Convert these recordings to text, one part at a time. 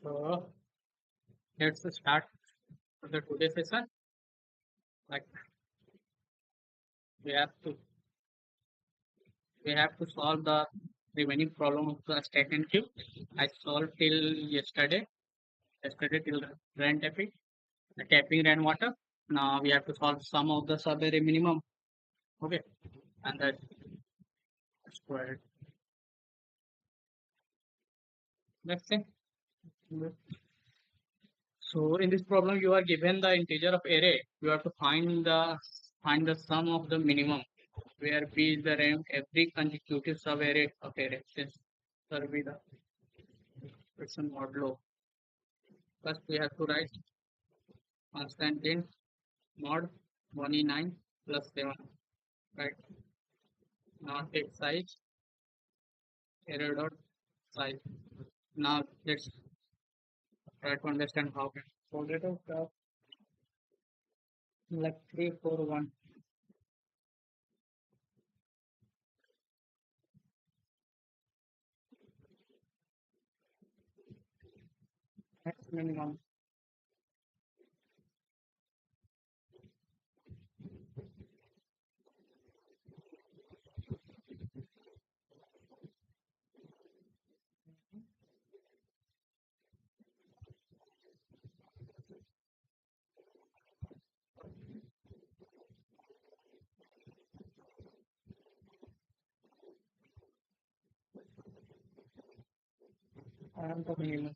So let's start the today's session. Like we have to we have to solve the remaining problem of the stack and queue. I solved till yesterday. Yesterday till rain tapping rainwater. Now we have to solve some of the survey minimum. Okay, and that's squared. Let's say. So in this problem, you are given the integer of array. You have to find the sum of the minimum, where b is the rank every consecutive subarray of array. Since there be the it's a modulo. First, we have to write constant int mod 1e9 plus 7. Right now, take size array dot size. Now let's try to understand how can code it out like 341. That's minimum. And the minimum.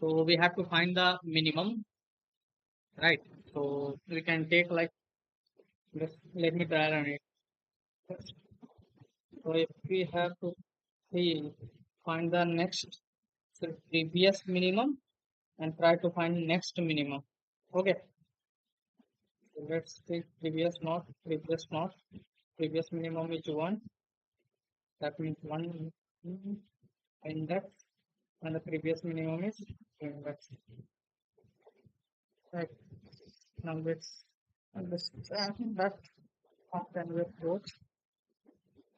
So we have to find the minimum, right? So we can take like let me try on it. So if we have to see find the next previous minimum and try to find next minimum. Okay. So let's take previous minimum is 1. That means 1 index and the previous minimum is 2 index. Right. Now let's understand that how can we approach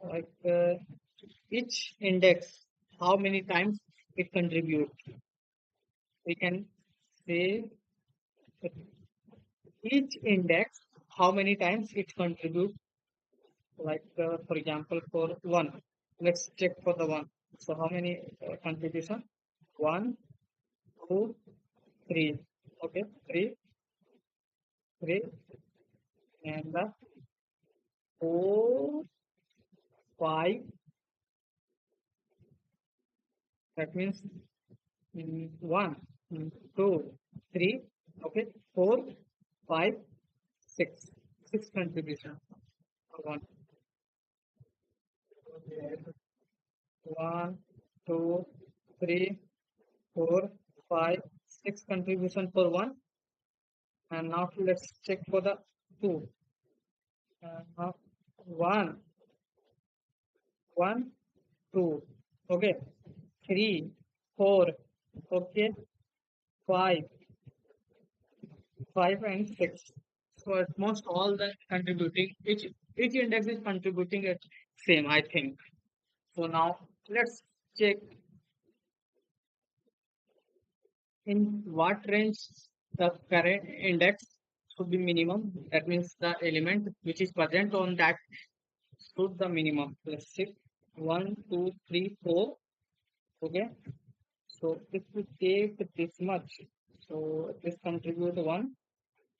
like each index, how many times it contributes. We can say that each index, how many times it contributes. Like for example, for 1, let's check for the 1. So how many contribution? 1, 2, 3. Okay, 3, 3, and 4, 5. That means 1, 2, 3. Okay, 4, 5, 6. 6 contribution. 1, 1, 2, 3, 4, 5, 6 contribution for 1. And now let's check for the 2. Now 1, 1, 2. Okay, 3, 4. Okay, 5, 5 and 6. So at most all the contributing each index is contributing at same, I think. So now let's check in what range the current index should be minimum. That means the element which is present on that should the minimum. Let's check 1, 2, 3, 4. Okay. So if we take this much, so this contribute 1,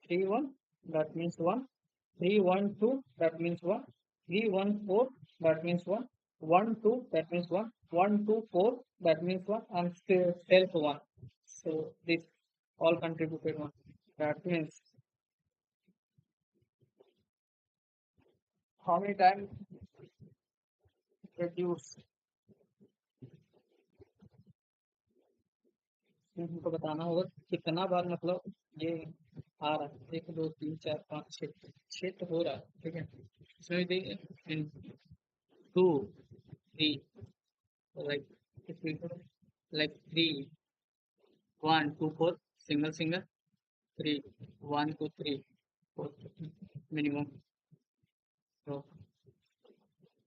3, 1, that means 1, 3, 1, 2, that means 1, 3, 1, 4, that means 1, 1, 2, that means 1, 1, 2, 4, that means 1, and still self 1. So this all contributed 1. That means how many times reduce? हमको बताना होगा कितना बार मतलब ये आ रहा है 1 2 3 4 5 6 6 तो हो रहा है ठीक है इसमें भी 2 3 like if we go like 3 1 2 4 single 3 1 2 3 4 minimum. So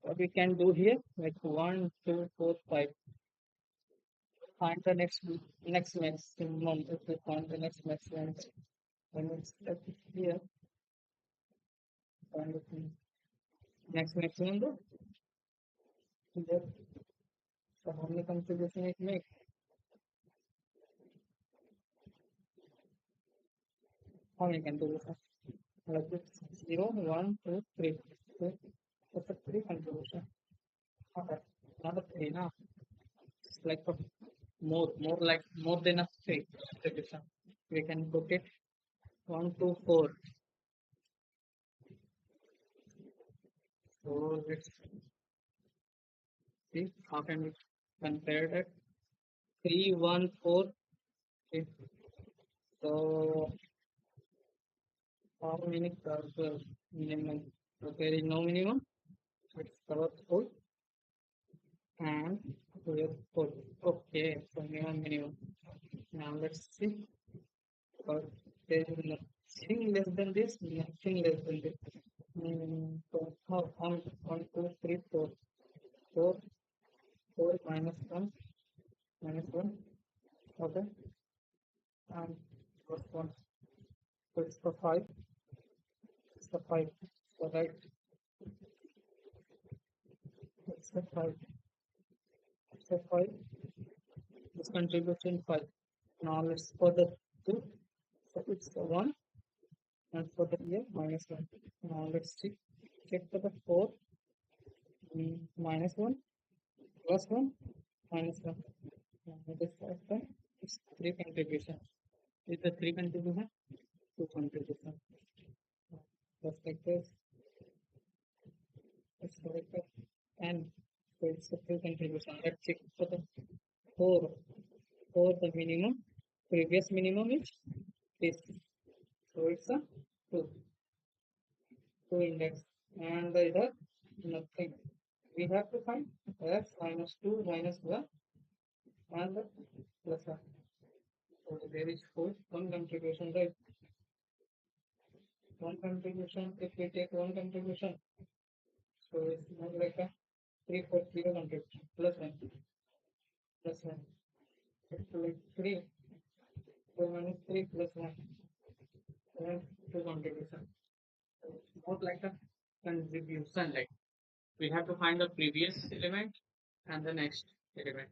what we can do here like 1 2 4 5 find the next maximum. If we find the next maximum, then it's like here. Find the next maximum. There. So how many contribution it makes? How many contributions? Like it's 0, 1, 2, 3. So that's a 3 contribution. Okay. Not a 3 now. It's like a more than a 3 contribution. We can put it 1, 2, 4. So let's see how can we compare that. 3, 1, 4. Okay. So how many curves minimum? So there is no minimum. It's covered full and here full. Okay, so minimum. Now let's see. There is nothing less than this, nothing less than this. So how 1, 2, 3, 4. 4, 4 minus 1, minus 1. Okay. And plus 1. So it's the 5. It's the 5. So right. It's the 5. It's the 5. This contribution 5. Now let's for the 2. So it's the 1. And for the year minus 1. Now let's check for the 4. Minus 1. Plus 1. Minus 1. This time it's 3 contribution. Is the 3 contribution? 2 contribution. Just like this. It's like that. And so it's the 3 contribution. Let's check for the 4. 4 the minimum. Previous minimum is this. So it's a 2. 2 index. And the other nothing. We have to find x minus 2 minus 1 and the plus 1. So there is 1 contribution, right? 1 contribution, if we take 1 contribution, so it's more like a 3, 4, 0 contribution, plus 1, plus 1. It's like 3, 4 minus 3 plus 1, and 2 contribution. So it's more like a contribution, like we have to find the previous element and the next element.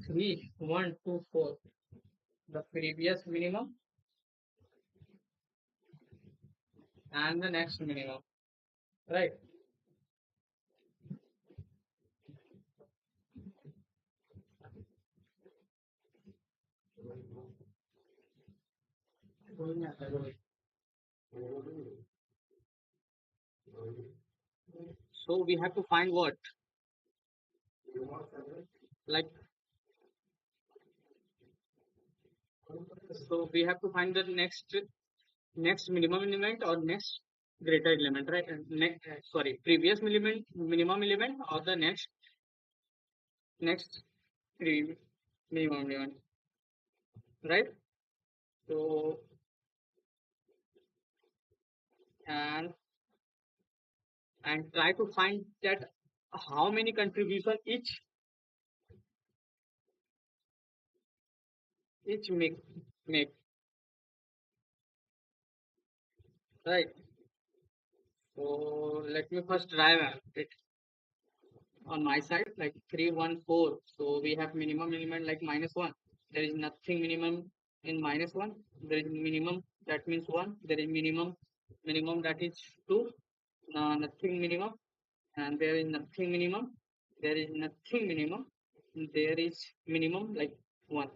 3, 1, 2, 4. The previous minimum and the next minimum, right? So we have to find what? Like, so we have to find the next minimum element or next greater element, right? And next, sorry, previous minimum element or the next minimum element, right? So and try to find that how many contribution each make, right? So let me first try it on my side, like 3, 1, 4. So we have minimum element like minus 1. There is nothing minimum in minus 1. There is minimum, that means 1. There is minimum that is 2. Nothing minimum, and there is nothing minimum. There is nothing minimum. There is minimum like 1.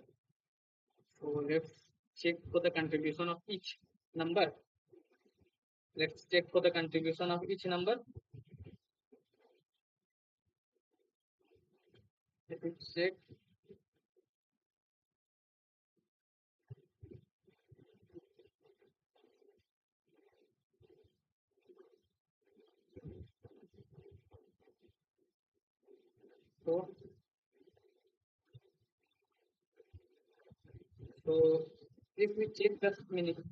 So let's check for the contribution of each number. Let's check for the contribution of each number. Let me check. So, so if we check the minimum,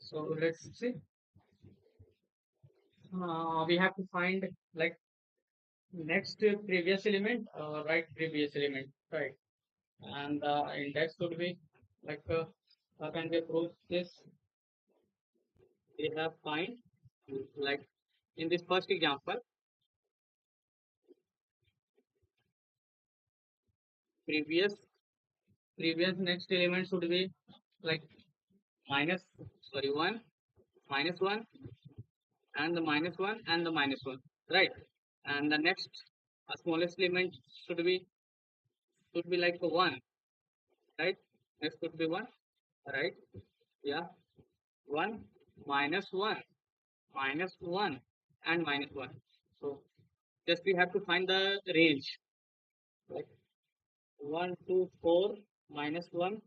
So let's see. We have to find like next previous element, right? Previous element, right? And the index would be like how can we prove this? We have find like in this first example, previous previous next element should be like minus sorry 1 and the minus 1 and the minus 1, right? And the next smallest element should be like a 1, right? Next should be 1, right? Yeah, 1 minus 1 minus 1 and minus 1. So just we have to find the range like 1 2 4 minus 1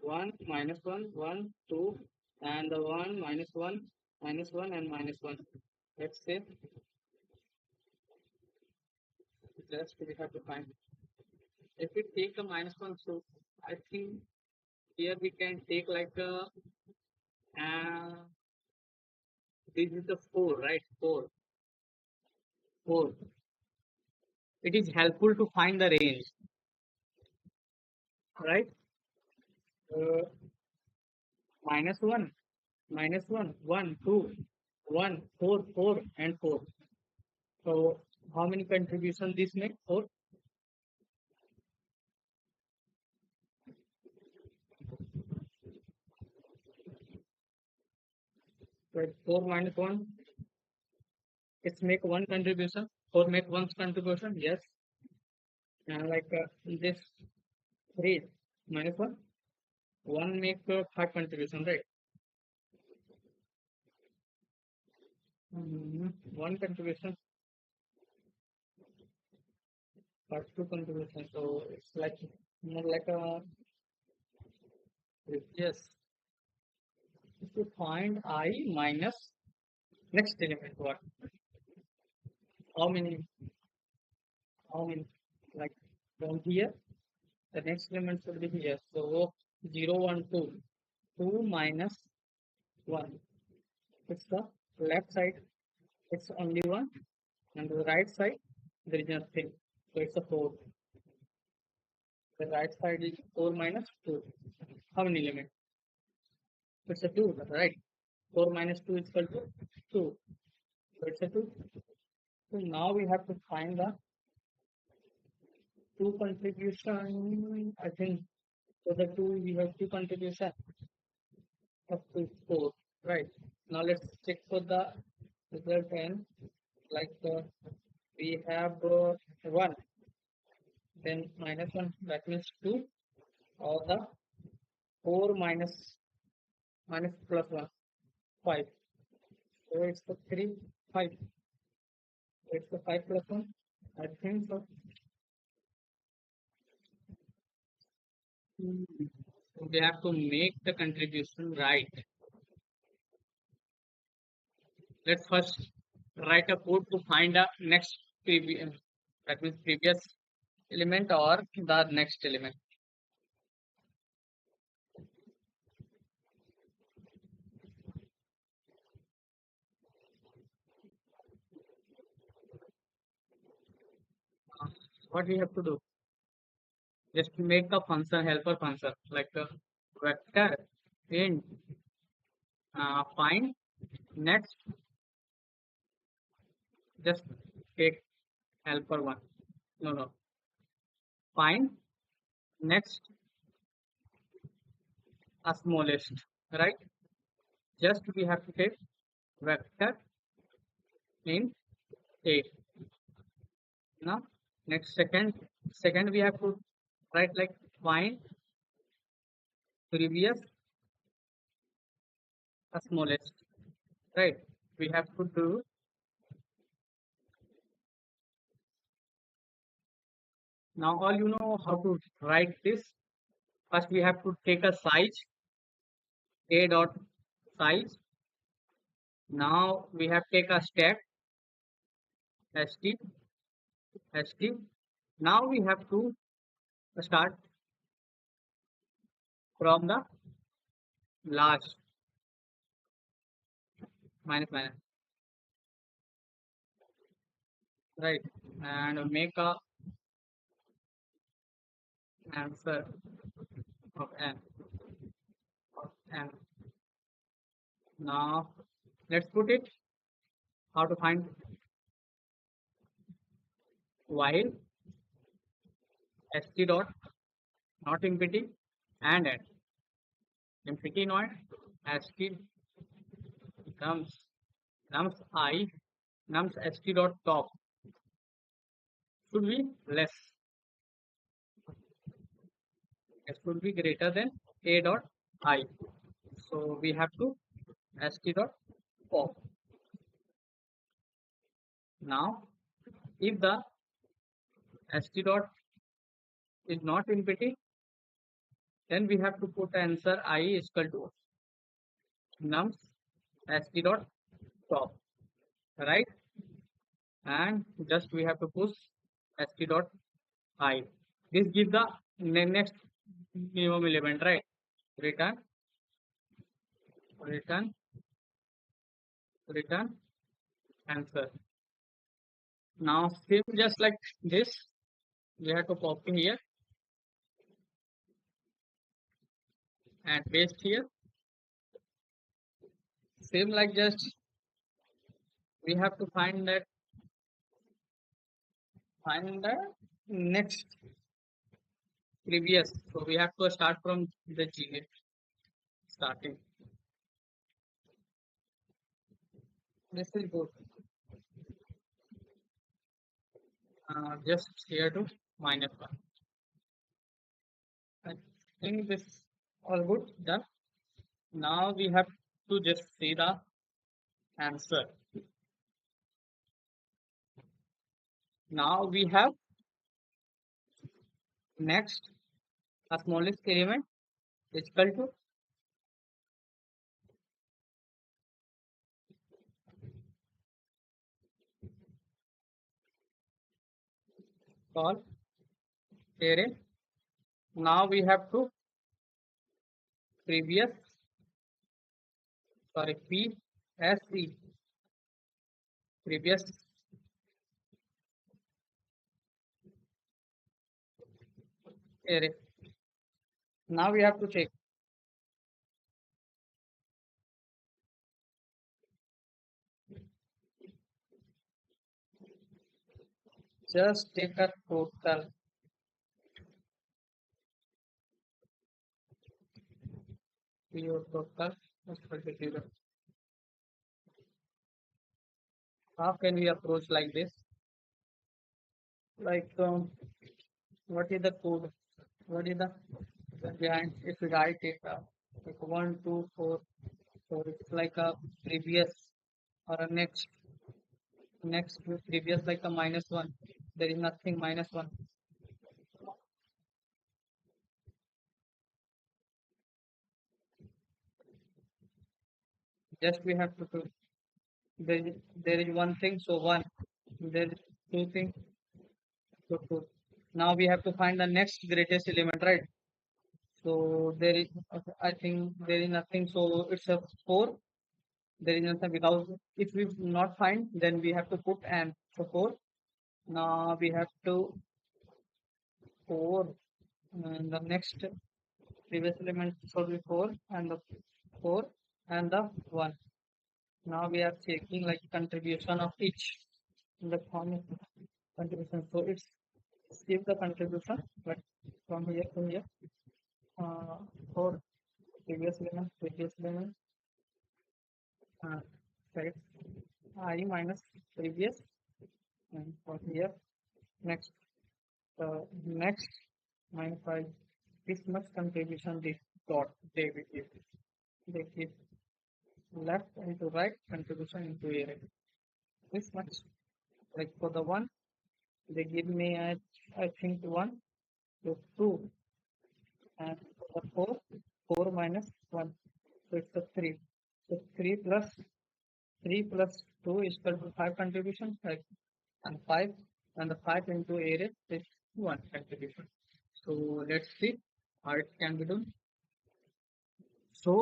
1 minus 1 1 2 and the 1 minus 1 minus 1 and minus 1. Let's say just we have to find. If we take the minus 1, so I think here we can take like a this is the 4, right? 4 4. It is helpful to find the range, right? uh, minus 1 minus 1 1 2 1 4 4 and 4. So how many contribution this make? 4. Right, 4 minus 1, it's make one contribution. 4 make one contribution, yes. And like this 3 minus 1 1 make 5 contribution, right? One contribution, but two contribution. So it's like more like a yes. If you find I minus next element, what? How many? How many? Like from here, the next element should be here. So 0 1 2 2 minus 1. It's the left side. It's only 1, and the right side there is nothing. So it's a 4. The right side is 4 minus 2. How many element? It's a 2, right? 4 minus 2 is equal to 2. So it's a 2. So now we have to find the 2 contribution. I think for the 2 we have 2 contribution up to 4. Right. Now let's check for the result n. Like we have 1, then minus 1, that means 2, or the 4 minus plus 1, 5. So it's the 3, 5. So it's the 5 plus 1. I think so. So we have to make the contribution right. Let's first write a code to find the next previous, that means previous element or the next element. What we have to do? Just make a function, helper function, like a vector int find next. Just take helper one. No, no. Find next smallest, right? Just we have to take vector int a. Now, next second we have to write like find previous smallest, right? We have to do now. All you know how to write this. First, we have to take a size a dot size. Now we have take a step st st. Now we have to start from the last. minus minus, right? And make a answer of n of n. Now let's put it how to find while st dot not empty and n. Empty not st nums nums I nums st dot top should be less. It should be greater than a dot I. So we have to st dot pop. Now if the st dot is not empty, then we have to put answer I is equal to nums st dot top, right? And just we have to push st dot I. This gives the next minimum element, right? Return, return, return answer. Now same just like this, we have to copy here and paste here. Same like just we have to find the next previous. So we have to start from the G starting. This is good. Just here to -1. I think this all good done. Now we have to just see the answer. Now we have next a smallest element is equal to call array. Now we have to previous sorry PSE previous array. Now we have to check just take a total your total is equal to 0. How can we approach like this? Like what is the code? What is the behind? If we write it like 1, 2, 4, so it's like a previous or a next previous like a -1. There is nothing -1. Just we have to do there is one thing, so 1. There is 2 things, so 2. Now we have to find the next greatest element, right? So there is I think there is nothing, so it's a 4. There is nothing because if we not find, then we have to put and so 4. Now we have to 4 and the next previous element should be 4 and the 4 and the 1. Now we are checking like contribution of each in the form of contribution. So it's give the contribution, but from here to here, for previous element, right, I minus previous, and for here next, next minus 5. This much contribution this dot they will give. They give left into right contribution into array. This much like for the 1 they give me I think 1 so 2 and for the 4 minus 1 so it's a 3. So 3 plus 2 is equal to 5 contribution, like, and 5 and the 5 into array is 1 contribution. So let's see how it can be done. So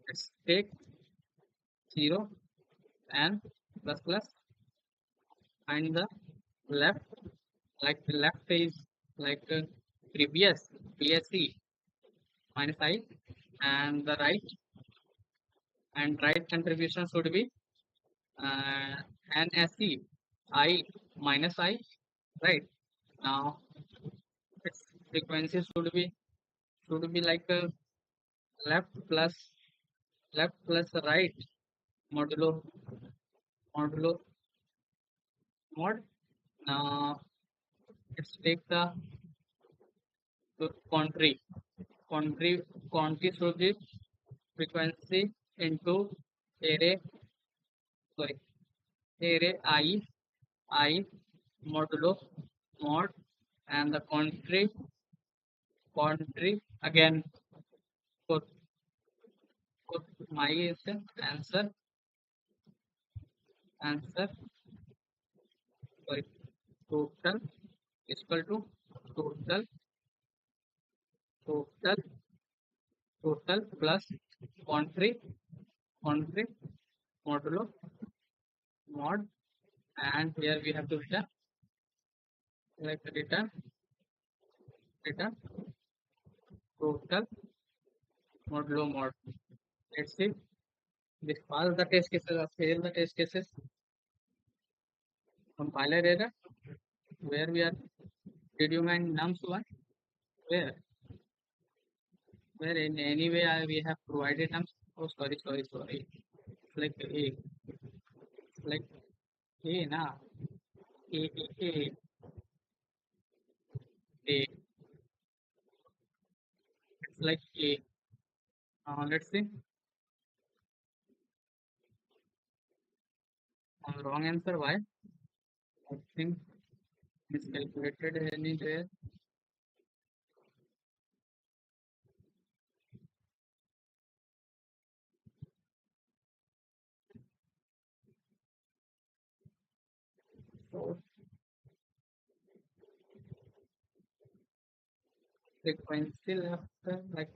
let's take 0 and plus plus, and the left, like the left is like previous PSC minus I, and the right, and right contribution should be uh, NSE I minus I, right? Now its frequency should be like left plus right modulo modulo mod. Now let's take the country country quantity should be frequency into array, sorry, array I modulo mod, and the country again, put put my answer, sorry, total is equal to total total total plus country country modulo mod, and here we have to return, like return total modulo mod. Let's see this pass the test cases or fail the test cases. Compiler error, where we are, did you mind nums one, where in any way we have provided nums. Oh, sorry, it's like a, like a na, a a, it's like a. Let's see. Wrong answer. Why? I think miscalculated anywhere. So frequency left, like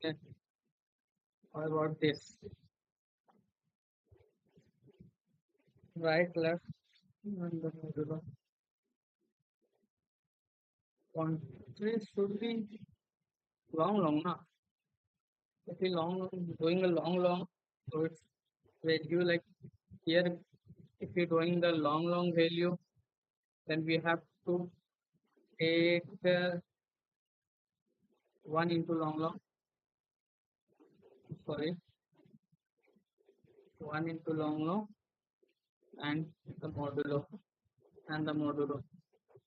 yeah, what about this? Right, left, and the middle. Country should be long, na. If we doing a long, so it's value like here. If you're doing the long value, then we have to take 1 into long, sorry, 1 into long, and the modulo,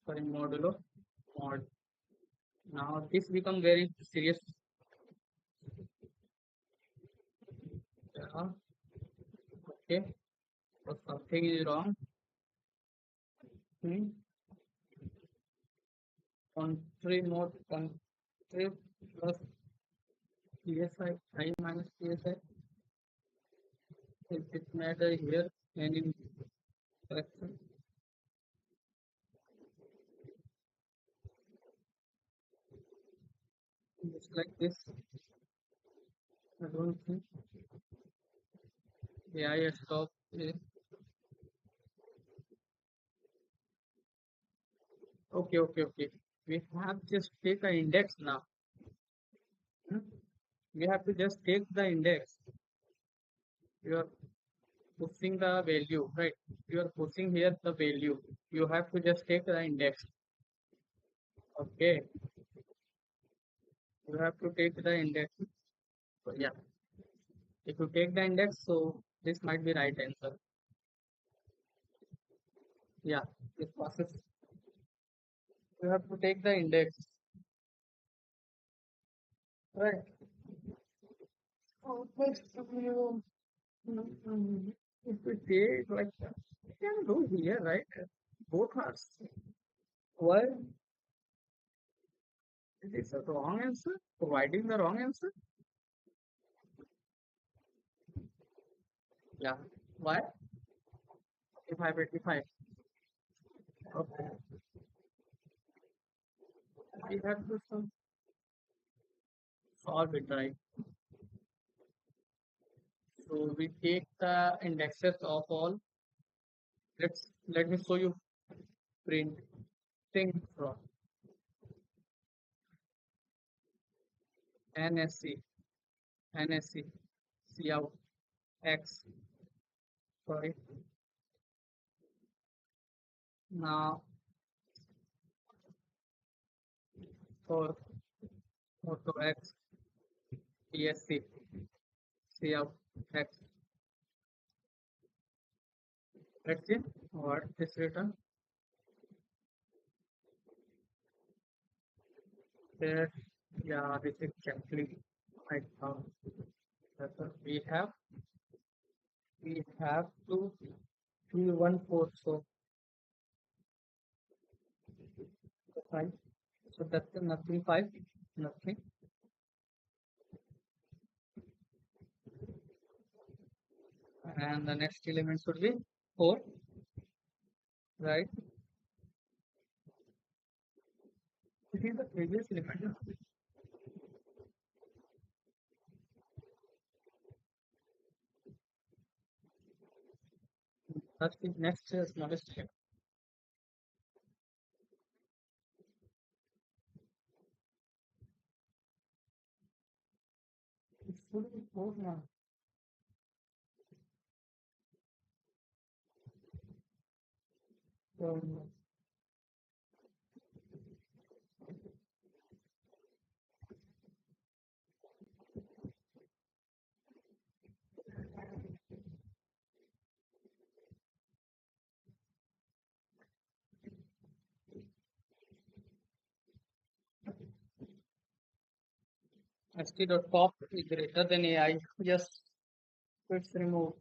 sorry, mod. Now this become very serious. Yeah, okay, so something is wrong. Hmm. Country mod, country plus PSI, I minus PSI. Is it matter here? Any correction? Just like this. I don't think. Yeah, I stop. Okay. We have just take an index now. Hmm? We have to just take the index. You are pushing the value, right? You are pushing here the value. You have to just take the index. Okay. You have to take the index. So yeah. If you take the index, so this might be right answer. Yeah. This process. You have to take the index. Right. Oh, but you, if we take like we can do here, right? Both are. Why is this a wrong answer? Providing the wrong answer? Yeah. Why? If I rectify, okay, we have to solve it, right? So we take the indexes of all. Let me show you printing from NSC, NSC, C out X. Sorry. Now for auto X, ESC, C out X. Let's see what is written. There, yeah, this is exactly right now. That's what we have to 314. So five. So that's the nothing five, nothing. And the next element should be 4, right? It is the previous element. That's the next smallest step. It should be 4 now. So st.pop is greater than AI. Yes, it's removed.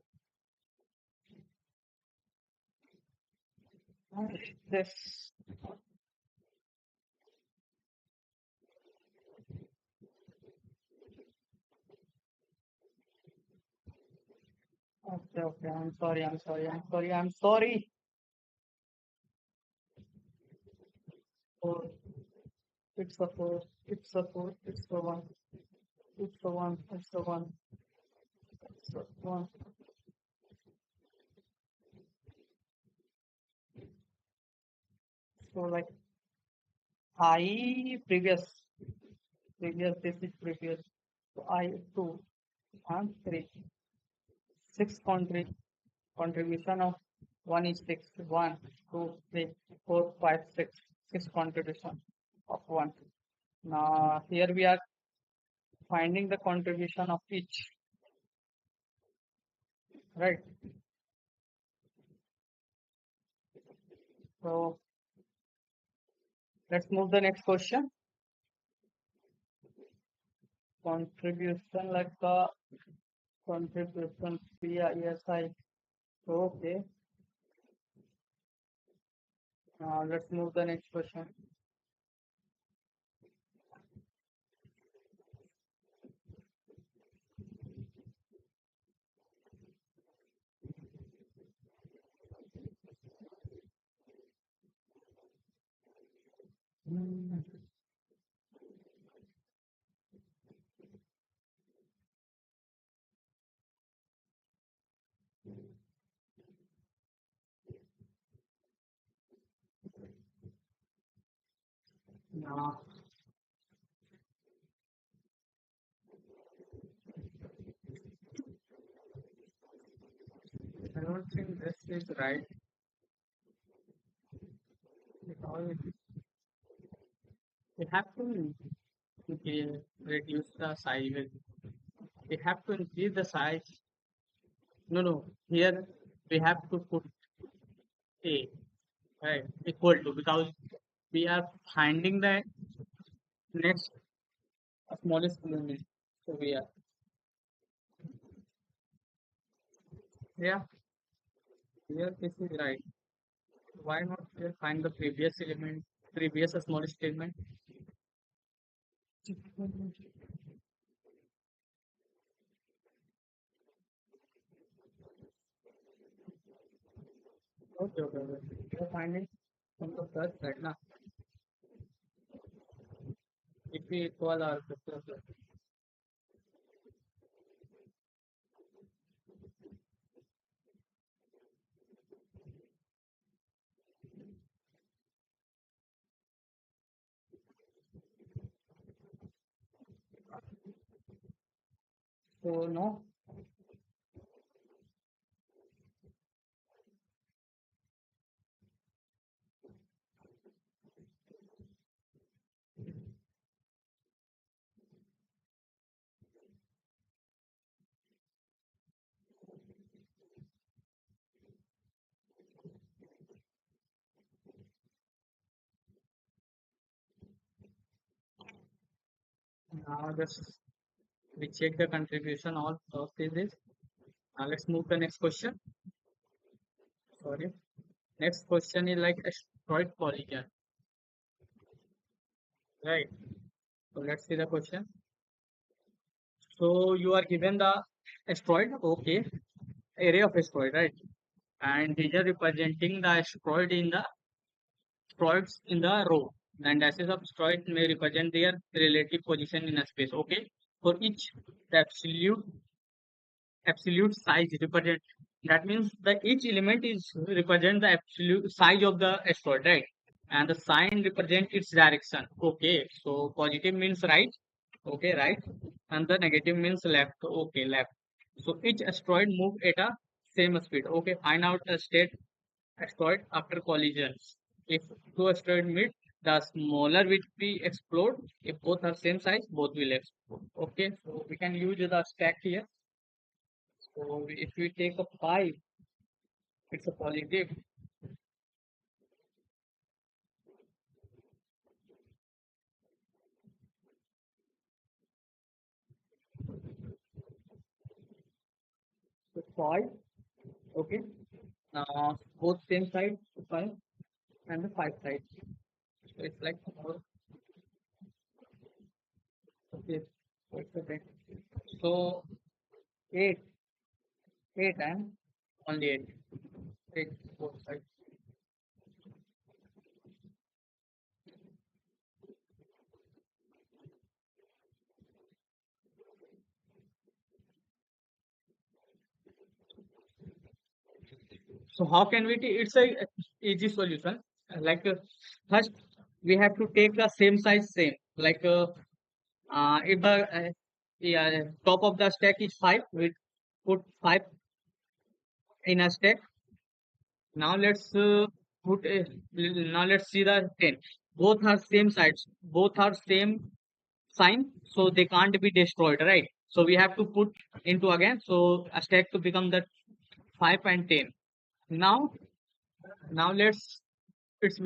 This. Okay, okay. I'm sorry. I'm sorry. I'm sorry. I'm sorry. 4. It's a 4. It's a 4. It's a 1. It's a 1. It's a 1. It's a 1. So like I previous this is previous. So I 2 and 3. 6 contribution of 1 is 6. 1, 2, 3, 4, 5, 6. 6 contribution of 1. Now here we are finding the contribution of each, right? So let's move the next question. Contribution like contribution PISI. Okay. Let's move the next question. Now I don't think this is right because we have to reduce the size. We have to increase the size. No, no. Here we have to put a right equal to because we are finding the next smallest element. So we are yeah. Here this is right. Why not here find the previous element, previous smallest element? Okay, okay, okay. We are finding from the first right now. If we equal our So no. Now just we check the contribution all of this. Now let's move to the next question. Sorry. Next question is like asteroid polygon. Right. So let's see the question. So you are given the asteroid, okay, array of asteroid, right? And these are representing the asteroids in the row. And ashes of asteroid may represent their relative position in a space. Okay. For each, the absolute size represent, that means the each element is represent the absolute size of the asteroid, right? And the sign represent its direction. Okay, so positive means right. Okay, right. And the negative means left. Okay, left. So each asteroid move at a same speed. Okay, find out the state asteroid after collisions. If two asteroids meet, the smaller will be explode. If both are same size, both will explode. Okay, so we can use the stack here. So if we take a 5, it's a positive. So 5, okay. Both same side, 5, and the 5 side. So it's like, okay, so it's okay. So 8, 8 and only 8. 8 both sides. So how can we? It's a easy solution. Like first, we have to take the same size, same. Like if the yeah, top of the stack is 5, we put 5 in a stack. Now let's put a, now let's see the 10. Both are same sides. Both are same sign, so they can't be destroyed, right? So we have to put into again. So a stack to become the 5 and 10. Now, now let's it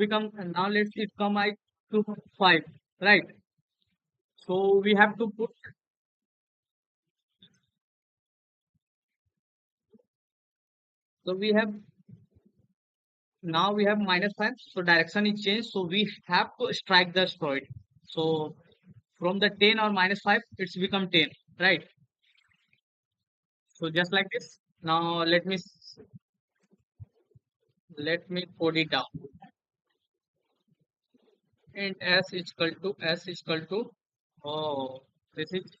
come like to 5, right? So we have to put, so we have, now we have -5, so direction is changed, so we have to strike the asteroid. So from the 10 or -5, it's become 10, right? So just like this. Now let me code it down. And s is equal to, oh, this is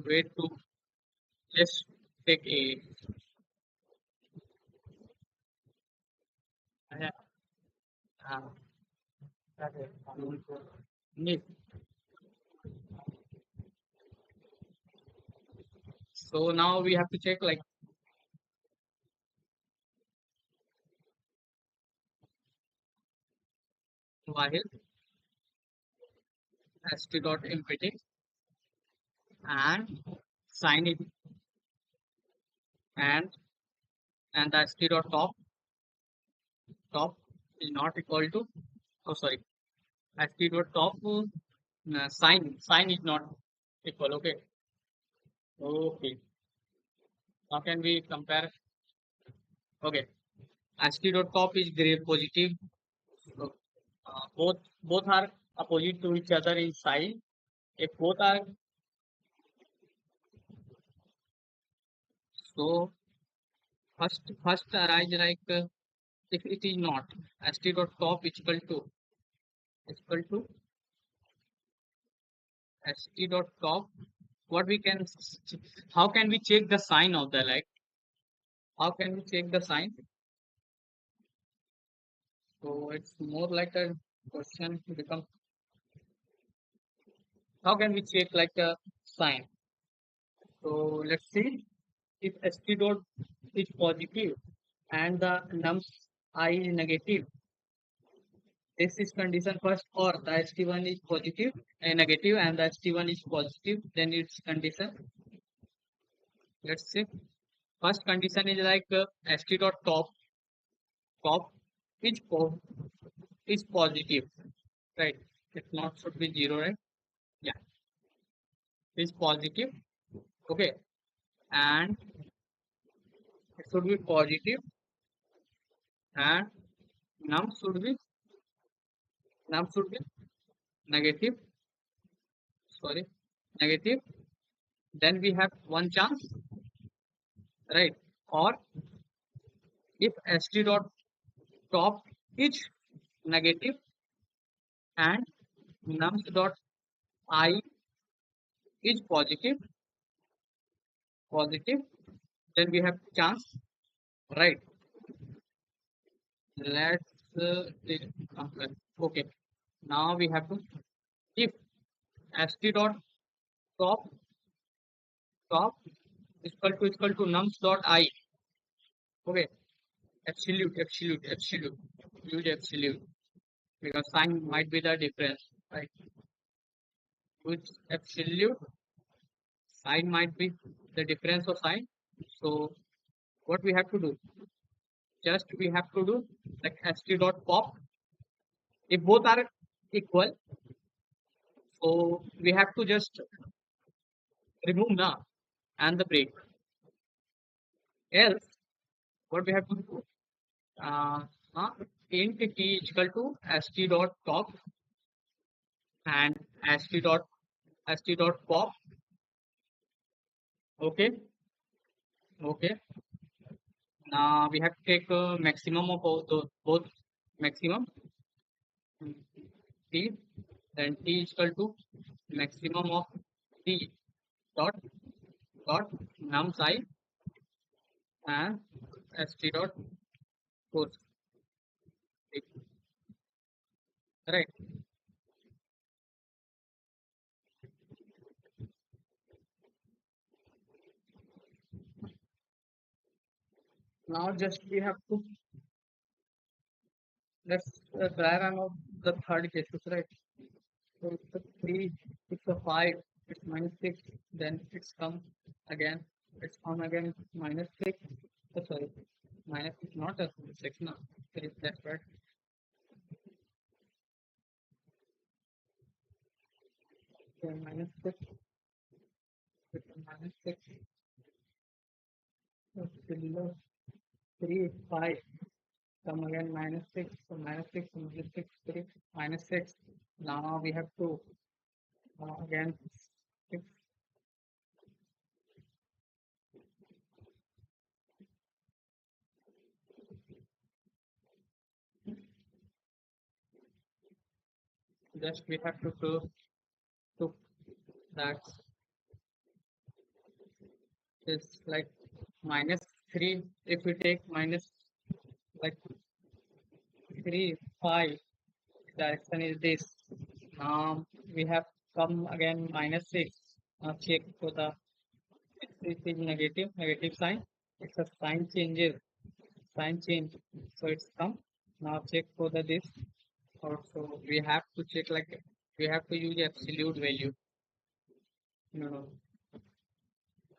way to, let's take a, uh, need. So now we have to check like while st dot empty and sign it, and the st dot top is not equal to, oh sorry, st dot top sign is not equal. Okay, okay. How can we compare? Okay, st dot top is great positive. So, both are opposite to each other in sign. If both are, so first arise like if it is not, st dot top is equal to st dot top, what we can how can we check the sign of the, like how can we check the sign? So it's more like a question to become, how can we check like a sign? So let's see if st dot is positive and the nums I is negative. This is condition first, or the st1 is positive and negative and the st1 is positive, then it's condition. Let's see. First condition is like st dot top is is positive, right? It not should be zero, right? Yeah, is positive. Okay, and it should be positive, and num should be num should be negative. Sorry, negative. Then we have one chance, right? Or if st dot top is negative and nums dot I is positive, then we have chance, right? Let's compare. Okay, now we have to, if st dot top top is equal to nums dot I. Okay, absolute, use absolute, because sign might be the difference, right? Use absolute, sign might be the difference of sign. So what we have to do? Just we have to do like st dot pop. If both are equal, so we have to just remove na and the break. Else, what we have to do? Uh, int t is equal to st dot top and st dot pop. Okay, okay. Now we have to take maximum of both maximum t, then t is equal to maximum of t dot nums I and st dot post, right? Now just we have to, let's try run of the third cases, right? So it's a 3, it's a 5, it's -6, then it's come again, it's come again -6. Oh, sorry, minus is not a 6 now. That's right. So -6, it's -6, so below 3, 5, come again -6, so -6, -6, 3, -6. Now we have to again 6, just we have to that is like -3. If we take minus like 3, 5, direction is this. Now we have come again -6. Now check for the, this is negative sign. It's a sign change. So it's come. Now check for the this. Also we have to check like we have to use absolute value. No, no.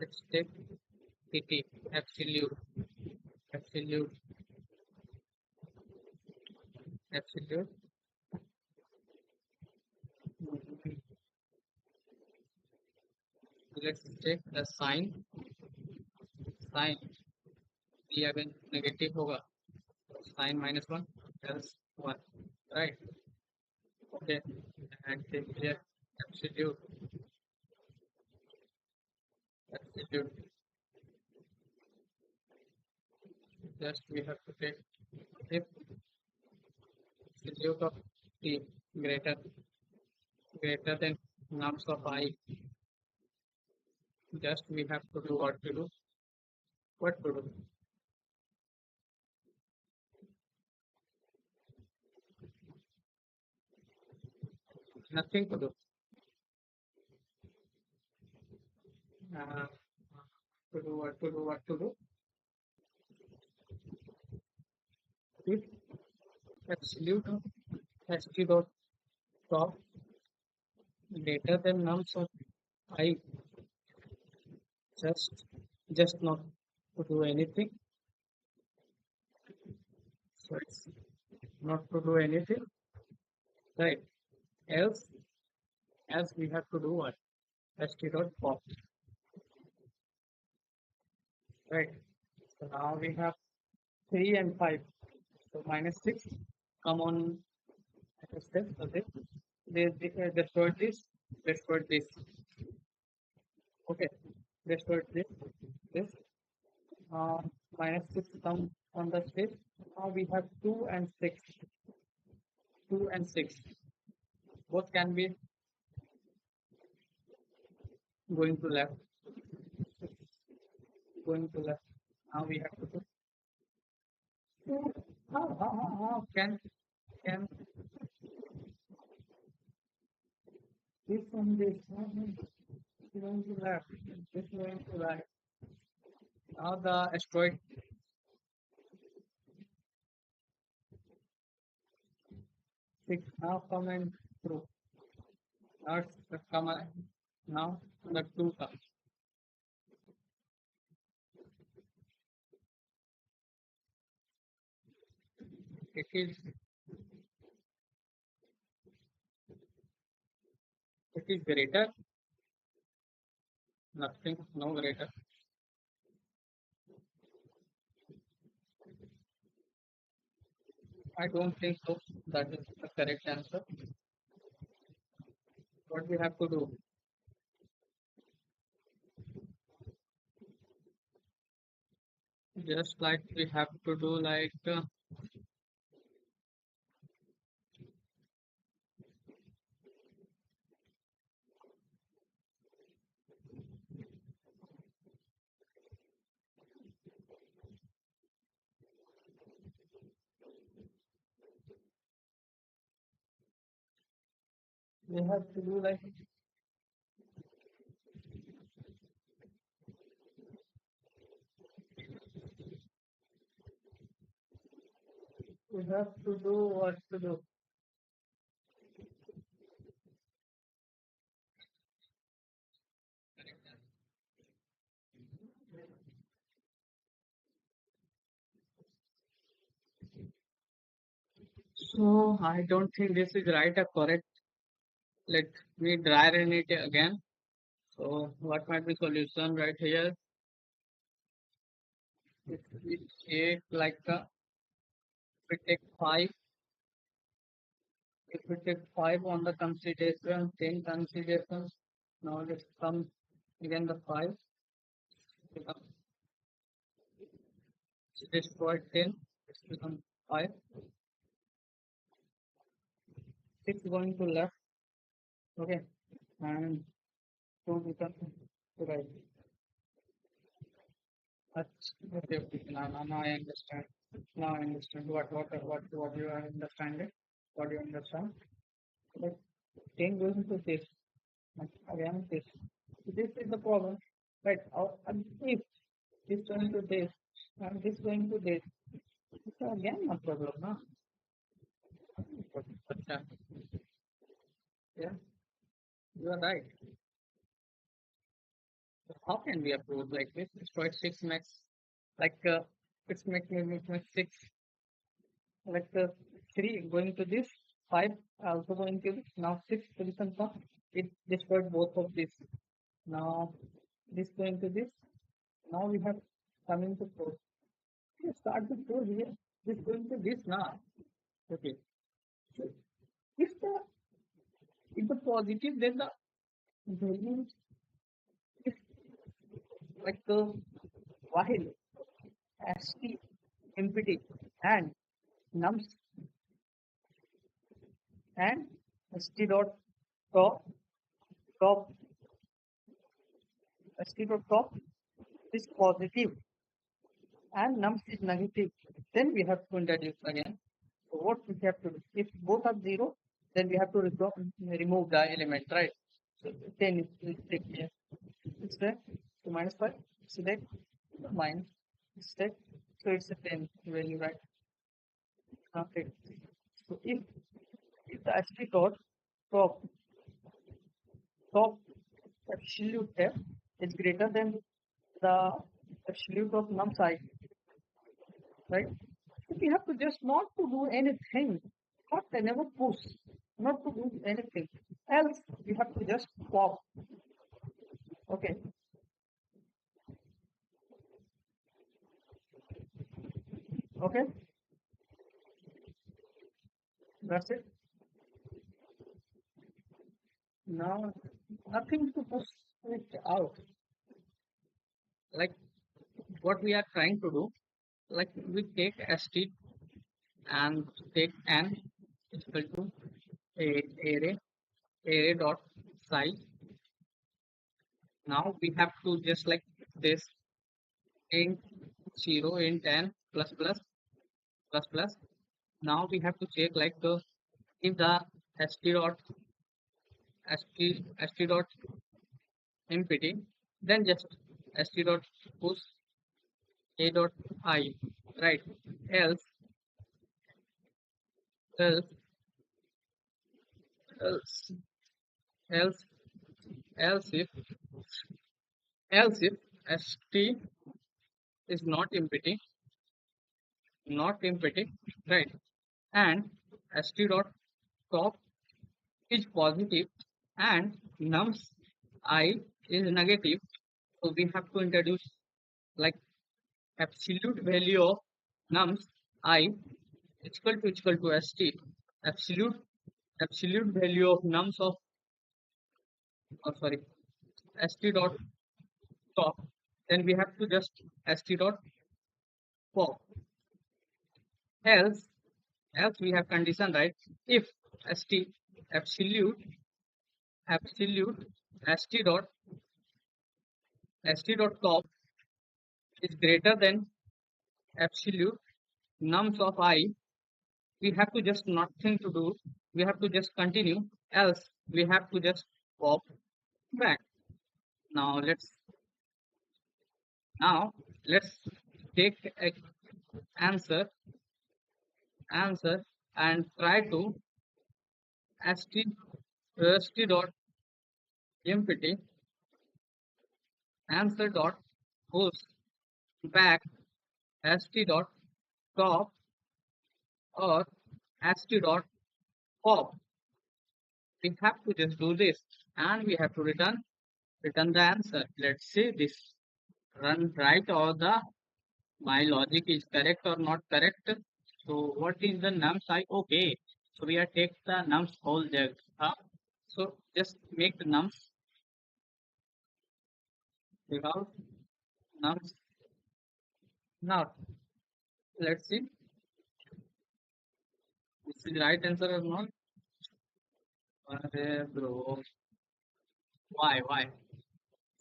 Let's take pt absolute absolute. Mhm. Let's check the sign भी अगर negative होगा तो sign -1 else 1, right? Okay, and take here absolute, just we have to take if absolute of t greater than nums of I, just we have to do what to do, nothing to do. what to do. If absolute of st dot top greater than nums of I, just just not to do anything. So it's not to do anything, right? Else we have to do what? st dot pop, right? So now we have 3 and 5. So minus 6 come on step. Okay. They destroyed this, destroyed this. Okay. Destroyed this. Uh, minus 6 come on the step. Now we have 2 and 6. 2 and 6. Both can be going to left. Going to left. Now we have to do. Can this and this going to left. This going to right. Now the asteroid 6 now coming through. Now it's coming. Now the 2 comes. It is greater. Nothing. No greater. I don't think so. That is the correct answer. What we have to do? Just like we have to do like we have to do like we have to do what to do. So I don't think this is right or correct. Let me dry run it again. So what might be solution right here? If we take like we take 5, if we take 5 on the consideration, 10 considerations, now let's come again the 5 become destroy 10, it's become 5, 6 going to left, okay, and 2 become to right. Okay, okay. Now I understand. Now I understand what you are understanding. What you understand. But 10 goes into this. And again this. So this is the problem. Right. And if this going to this and this going to this, it's again a problem, no? But, yeah, you are right. So how can we approve like this? Destroy 6 max like 6 max 6 like 3 going to this, 5 also going to this. Now 6 position come. It destroyed both of this. Now this going to this. Now we have coming to 4. You start with 4 here. This going to this now. Okay. So if the positive, then the value is like while st empty and nums and st dot top top st dot top is positive and nums is negative, then we have to introduce again. So what we have to do? If both are 0, then we have to remove the element, right? So 10 is take here. It's there. So minus 5. select mine, select, so it's a 10 value, right? Okay. So if the st dot top top absolute f is greater than the absolute of num I, right? So we have to just not to do anything, not to never push, not to do anything. Else we have to just pop. Okay, okay, that's it. Now nothing to push it out. Like what we are trying to do, like we take st and take n is equal to a array dot size. Now we have to just like this int 0 int n plus plus plus plus. Now we have to check like if the st dot st dot empty, then just st dot push a dot I, right? Else else else else else if st is not empty, right? And st dot top is positive and nums I is negative, so we have to introduce like absolute value of nums I equal to st. Absolute value of nums of sorry, st dot top, then we have to just st dot pop. Else else we have condition, right? If st absolute st dot top is greater than absolute nums of I, we have to just nothing to do, we have to just continue. Else we have to just pop back. Now let's take a answer and try to st st dot empty answer dot goes back st dot top or st dot pop. We have to just do this and we have to return the answer. Let's see this run right, or the my logic is correct or not correct. So what is the nums I? Okay, so we are take the nums whole there. So just make the nums without nums. Now let's see this is the right answer or not. अरे bro, why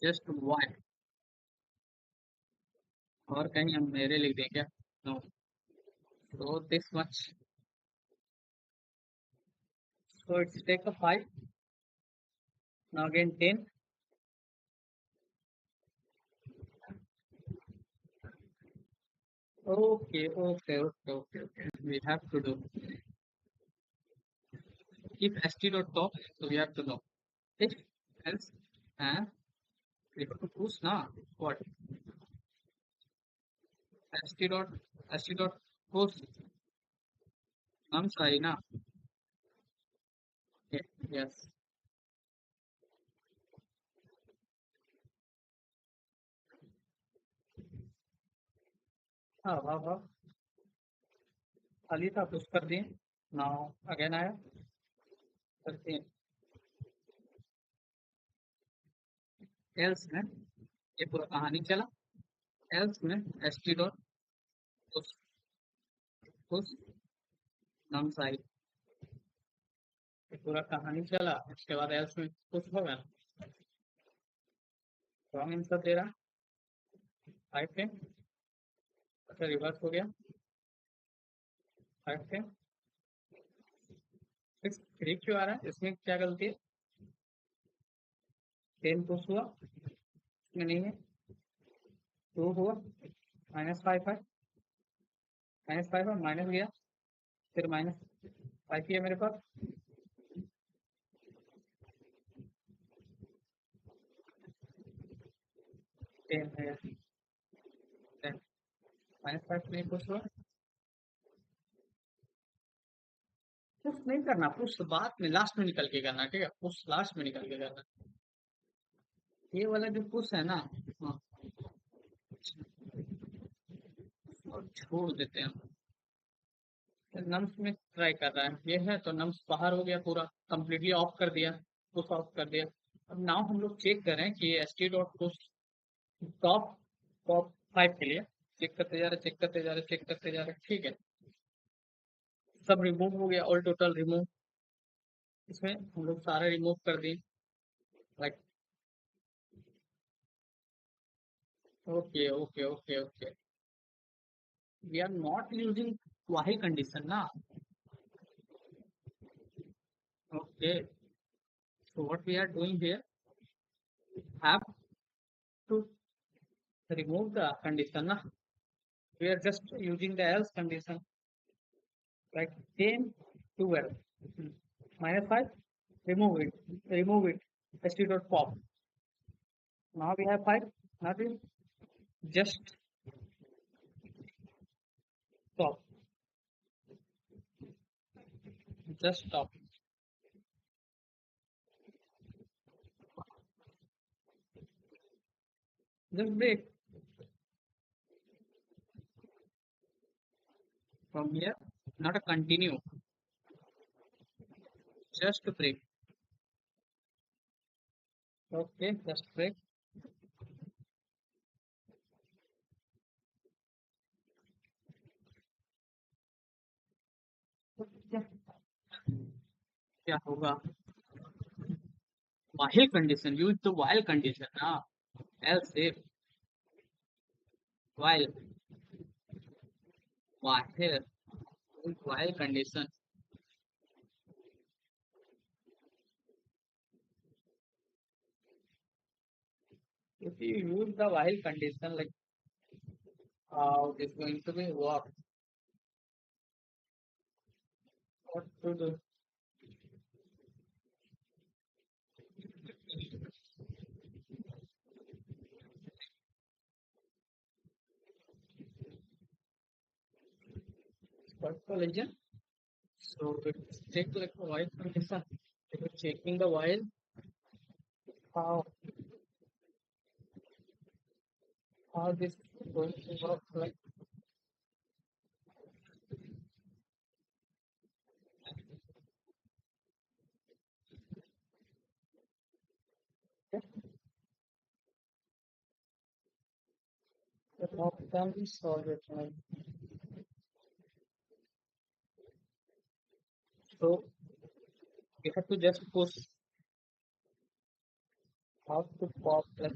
just why? और कहीं हम मेरे लिख दें क्या? No, so this much. So it's take a 5. Now again 10. Okay. We have to do. If st dot top, so we have to know. If else, and we have to push now. What? st dot push num sorry na. Okay. Yes. हाँ खाली था push कर दिए. Now again आया करते हैं. Else में ये पूरा कहानी चला. Else में st dot push num sorry. ये पूरा कहानी चला. उसके बाद else में कुछ होगा. रॉन्ग आंसर दे रहा 5 पे. अच्छा रिवर्स हो गया 5 पे. 6 3 क्यों आ रहा है? इसमें क्या गलती है? 10 पुश हुआ इसमें नहीं है. टू हुआ, -5 है, -5 है, माइनस गया, फिर -5 ही है मेरे पास, 10 है, 10, -5 नहीं पुश हुआ, पुश नहीं करना, पुश बाद में लास्ट में निकल के करना, ठीक है, पुश लास्ट में निकल के करना, ये वाला जो पुश है ना, हाँ, और छोड़ देते हैं, नम्स में ट्राई कर रहा है, ये है तो नम्स बाहर हो गया पूरा, कंप्लीटली ऑफ कर दिया, पुश ऑफ कर दिया। अब नाउ हम लोग चेक करें कि S T dot push top top 5 के लिए चेक करते जा रहे, चेक करते जा रहे, चेक करते जा रहे, ठीक है, सब रिमूव हो गया, ऑल टोटल रिमूव, इसमें हम लोग सारे रिमूव कर दिए, like okay okay okay okay, we are not using while condition ना, okay, so what we are doing here, have to remove the condition na, we are just using the else condition, like 10 12, -5, remove it, remove it, st dot pop, now we have 5, nothing, just stop, just stop, just break from here, not a continue, just break, okay, just break, क्या क्या होगा, while condition, use the while condition na, else if, while, while condition, if you use the while condition, like how it is going to be work, what to do, what collision, so it's take like a while condition, if you're checking the while, how this is going to work, like how can we solve it, like, so we have to just push how to pop, like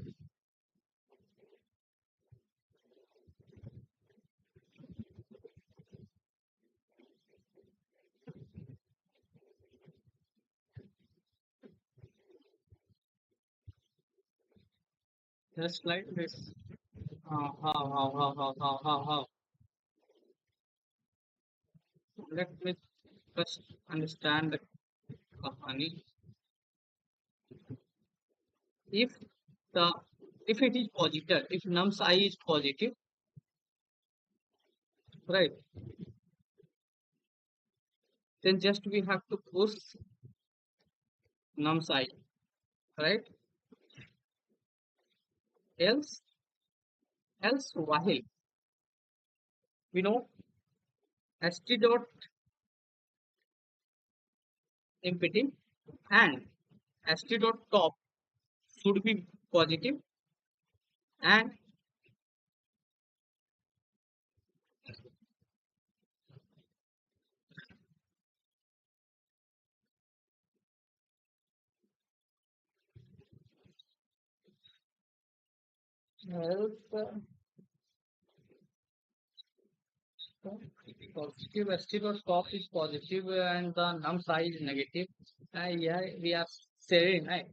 just like this, how, let me just understand the company, if the, if it is positive, if nums I is positive, right, then just we have to push nums I, right, else, while we know st dot empty and st dot top should be positive, and else positive st dot top is positive and the num size is negative, yeah, we are saying right,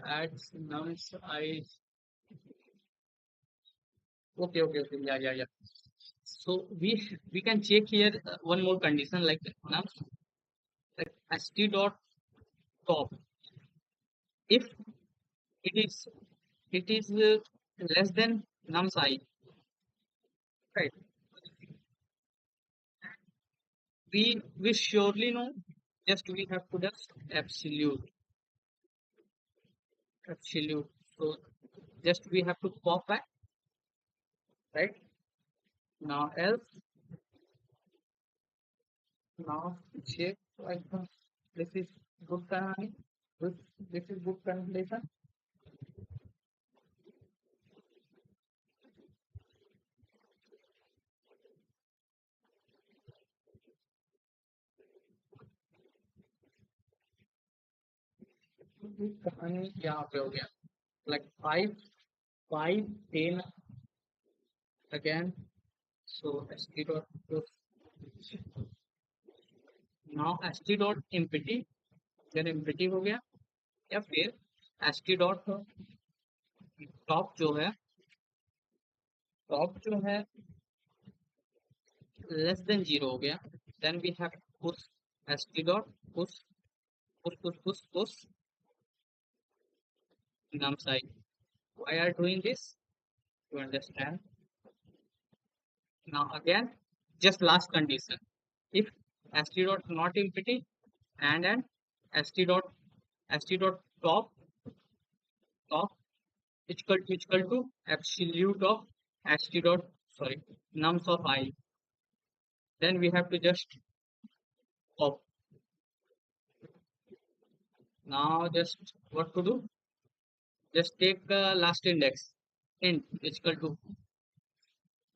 at num size Okay. Yeah. So we can check here one more condition like num like st dot top. If it is less than nums I, right? We surely know. Just we have to just absolute. So just we have to pop back, right? Now else now check like this is good kahani. This this is good translation. Good kahani यहाँ पे हो गया. Like 5, 10 again. So st dot now st dot empty then empty हो गया या फिर st dot top जो है लेस देन 0 हो गया then we have push st dot push push num side. Why are doing this? To understand. Now again, just last condition. If st dot not empty and st dot top top equal to absolute of st dot sorry nums of I, then we have to just pop. Now just what to do? Just take the last index int is equal to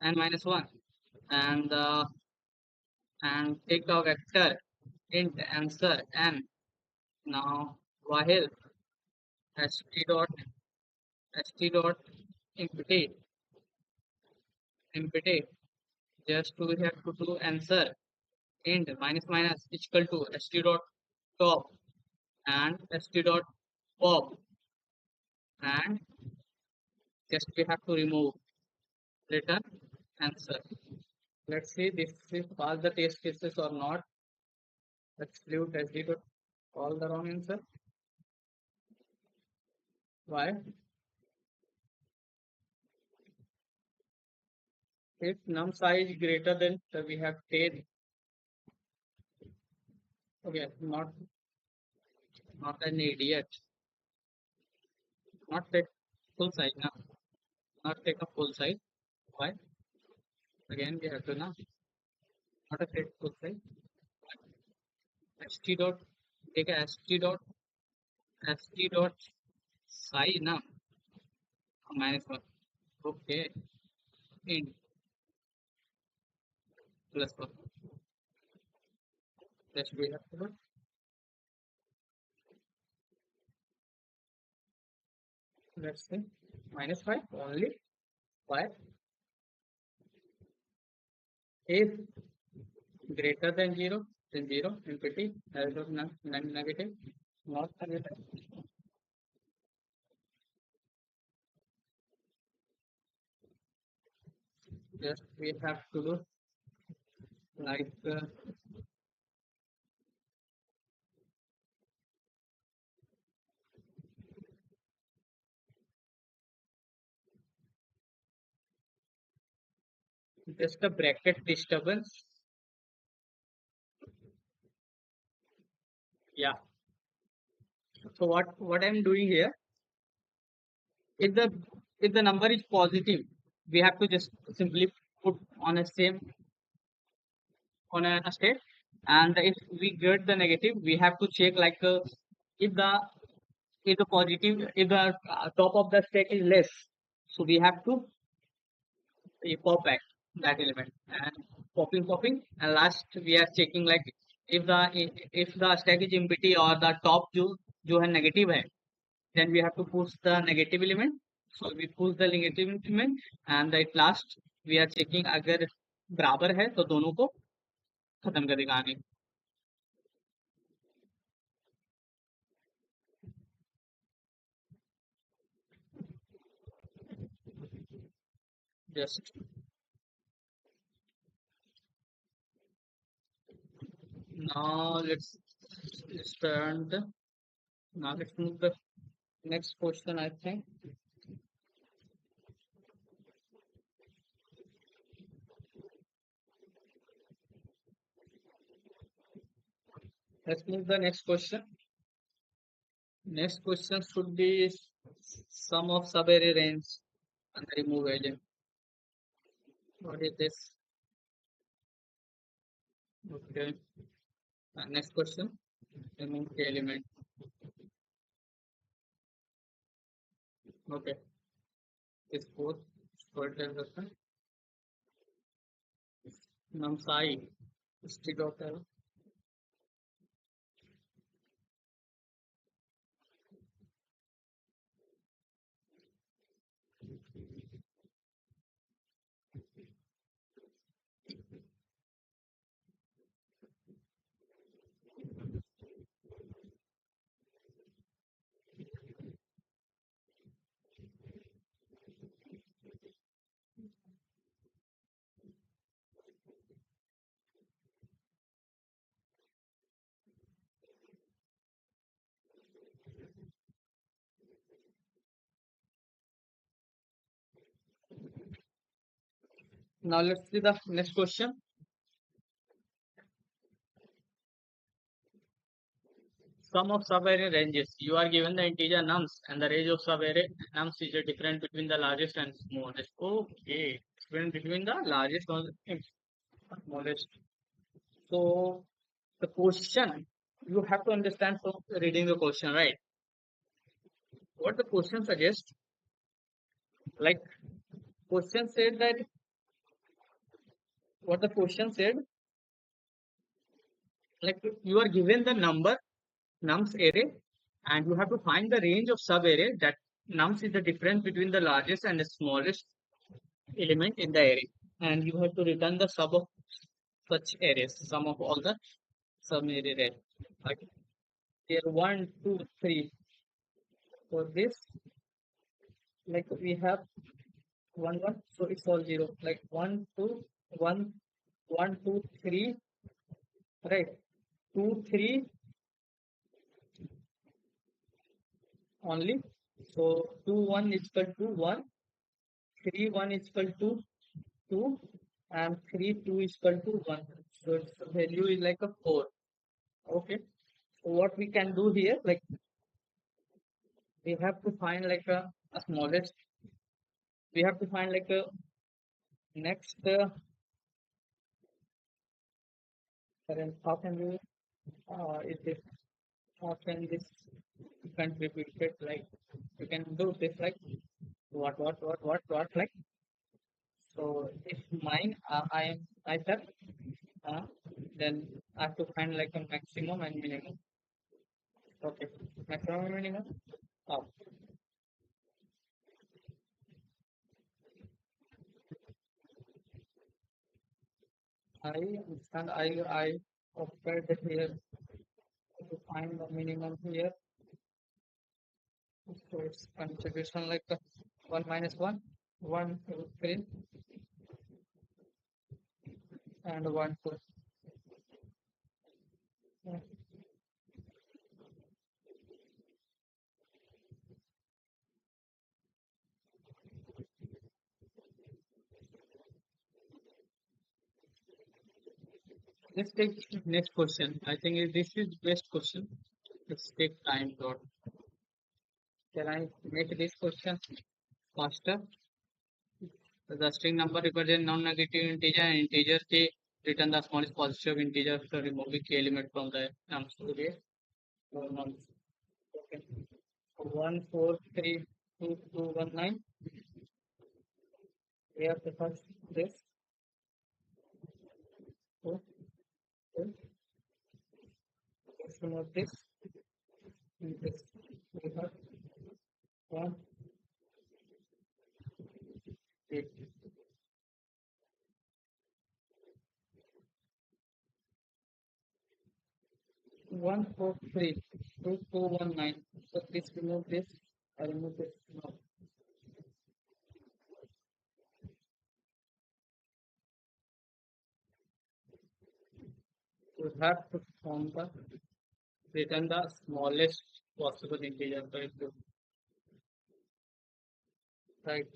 n minus 1 and take the vector int answer n. Now while st dot empty just we have to do answer int minus minus equal to st dot top and st dot pop and just we have to remove return answer. Let's see this is all the test cases or not. Exclude sd dot all the wrong answer. Why? If num size greater than so we have 10. Okay, not an idiot. Not take full size now. Not take a full size. Why? Again we have to now. Not a take full size. st dot take a st dot size now minus 1. Okay, int plus 1. That we have to do. Let's see. Minus 5 only. Why? If greater than 0, then 0 empty as of negative, not negative. Just we have to do like just a bracket disturbance. Yeah. So what I'm doing here, if the number is positive, we have to just simply put on a same on a state, and if we get the negative, we have to check like if the if the top of the stack is less, so we have to pop back that element and popping and last we are checking like if the stack is empty or the top जो है negative है, then we have to push the negative element. So we push the negative element and at last we are checking अगर बराबर है तो दोनों को खत्म कर देगा आगे. Just now let's turn the now let's move the next question. I think let's move the next question. Next question should be sum of sub-array range and remove element. What is this? Okay. Next question. Remove the element. Okay. This fourth fertile question. Num psi instead of L. Now let's see the next question. Sum of sub-array ranges. You are given the integer nums and the range of sub-array nums is the difference between the largest and smallest. Okay, difference between the largest and smallest. So the question you have to understand from reading the question, right? What the question suggests, like question said that what the question said, like you are given the number nums array and you have to find the range of sub array that nums is the difference between the largest and the smallest element in the array, and you have to return the sub of such arrays, sum of all the sub array. Like here 1, 2, 3. For this, like we have 1, 1, so it's all 0. Like 1, 2, 1, 1, 2, 3, right? 2, 3 only. So 2, 1 is equal to 1, 3, 1 is equal to 2, and 3, 2 is equal to 1. So its value is like a 4. Okay. So what we can do here, like we have to find like a smallest. We have to find like a next. How can we? Is this? How can this contribute it? Like you can do this like what like. So if mine I have uh, then I have to find like a maximum and minimum. Okay, maximum and minimum. Oh, I understand. I opted here to find the minimum here. So it's contribution like 1 minus 1, 1, 2, 3, and 1, 2. Yeah. Let's take next question. I think this is best question. Let's take time dot. Can I make this question faster? The string number represents non-negative integer and integer k return the smallest positive integer after removing k element from the nums. Okay. So, okay. 1, 4, 3, 2, 2, 1, 9. We have to first this. So, okay. Let's remove this. And this. We have 1, 8. 1, 4, 3, 2, 2, 1, 9. So please remove this. I remove this. No. You have to return the smallest possible integer. So if you right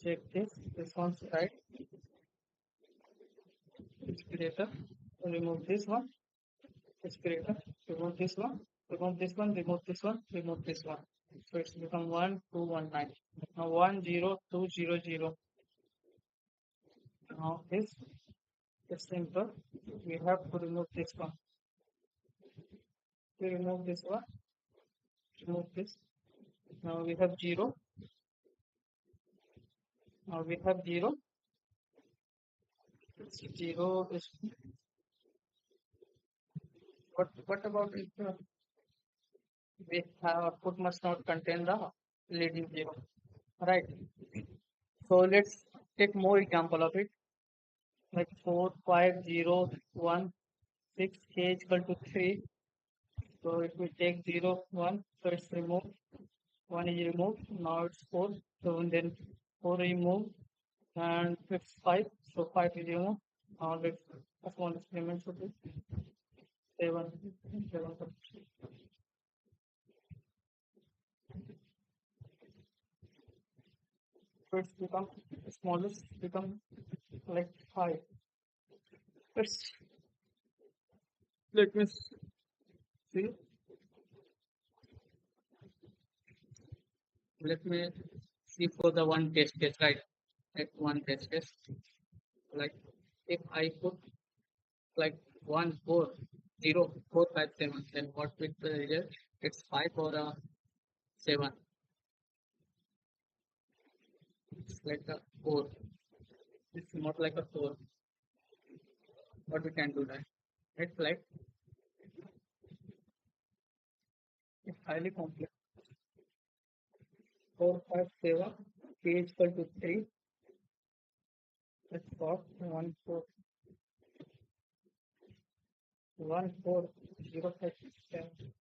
check this one's right. It's greater. Remove this one. It's greater. Remove this one. Remove this one. Remove this one. Remove this one. So it's become 1219. Now 10200. Now this is simple. We have to remove this one. We remove this one. Remove this. Now we have 0. Now we have 0. 0 is what about if we have output must not contain the leading 0, right? So let's take more example of it, like 45016 k is equal to 3. So if we take 0 1, so it's removed, 1 is removed, now it's 4. So then 4 removed and it's 5, so 5 is removed. Now let's a small experiment should be 7 7. So it's become smallest become like 5. Let's let me see. Let me see for the one test case, right? Like one test case. Like if I put like 14045 7, then what will the result? It's 5 or 7. It's like a 4. It's not like a 4. But we can do that. It's like it's highly complex. 457 k is equal to 3. Let's got 14057.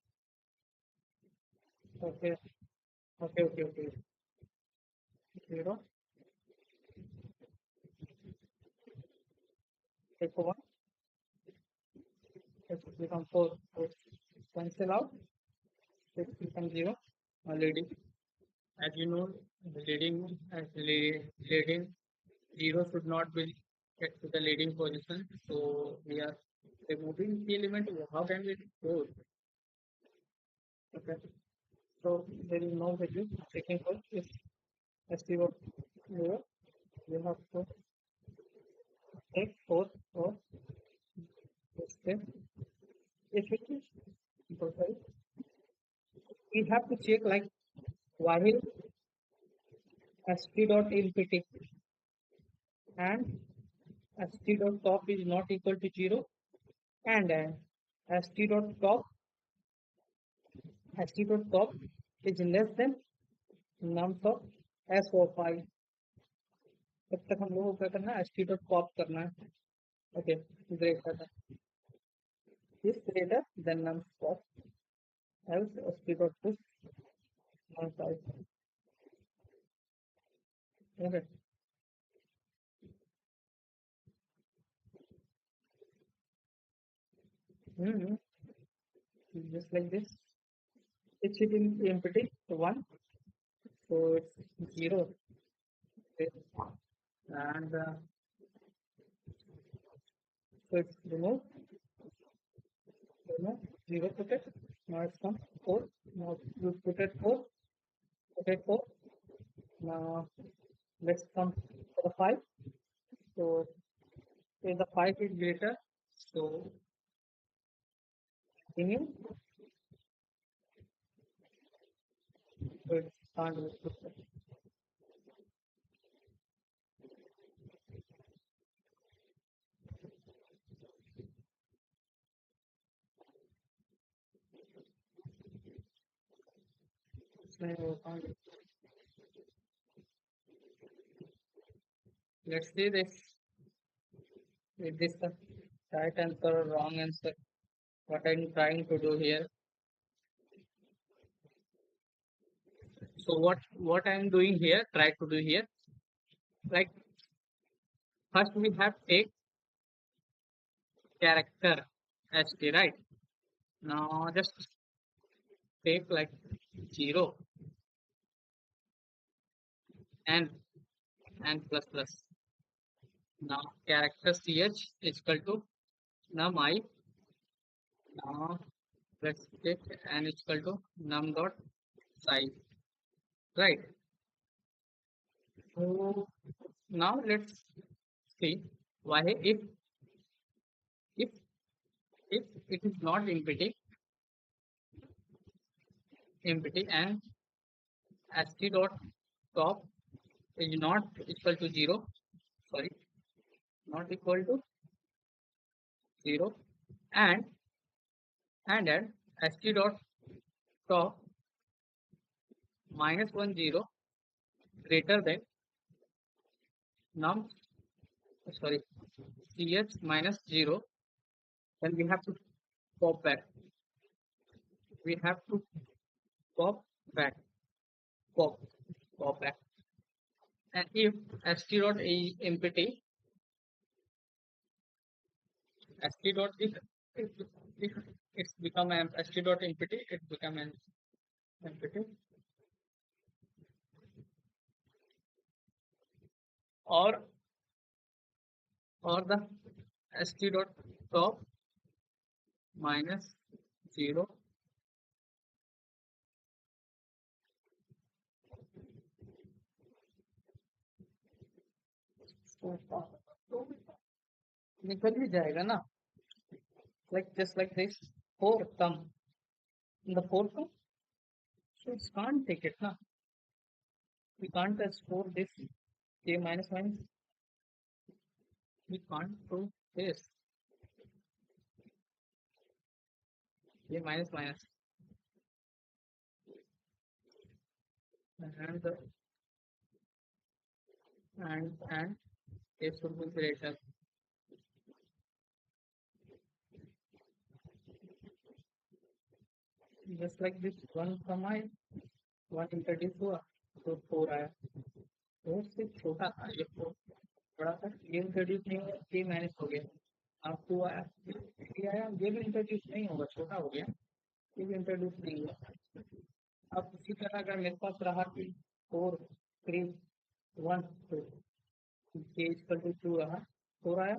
Okay, okay. 0. Take 1. Let's become 4. So cancel out. Let's become 0. Leading. As you know, leading 0 should not be get to the leading position. So we are removing the element. How can we do? Okay. So there is no value. Second one is S0 0. You have to take 4 or step. If it is total, we have to check like while st dot input and st dot top is not equal to 0 and st dot top is less than nums of s of I. तब तक हम लोगों को क्या करना है st dot pop करना है. Okay, greater is greater than nums of else st dot push nums I. Okay. Mm-hmm. Just like this. It's in empty 1, so it's 0. Okay. And so it's remove 0 put it. Now it's come 4. Now you put it 4. Put it 4. Now let's come for the 5. So if the 5 is greater, so continue. So it's can't be put it. So let's see this. Is this the right answer or wrong answer? What I'm trying to do here. So what I'm doing here, try to do here, like first we have take character st, right? Now just take like 0 and plus plus. Now character ch is equal to num I. Now let's take n is equal to num dot size, right? So now let's see why if if it is not empty and st dot top is not equal to 0, sorry, not equal to 0, and then st dot top minus 1 0 greater than num, sorry, ch minus 0, then we have to pop back. We have to pop back, pop, pop back. And if st dot is empty, st dot if it's become an st dot empty, it become an empty, or the st dot top minus 0 तो निकल ही जाएगा ना, like just like this 4 come in the 4 come, so it can't take it na, we can't explore this k minus minus, we can't prove this k minus minus, and and k should be greater, just like this 1 come I 1 introduce हुआ तो 4 आया, 4 से छोटा था ये 4 बड़ा था, ये इंट्रोड्यूस नहीं हुआ, k माइनस हो गया, अब 2 आया, 3 आया, ये भी इंट्रोड्यूस नहीं होगा, छोटा हो गया, ये भी इंट्रोड्यूस नहीं हुआ। अब इसी तरह अगर मेरे पास रहा कि 4 3 1 तो k इक्वल टू 2 रहा, 4 आया,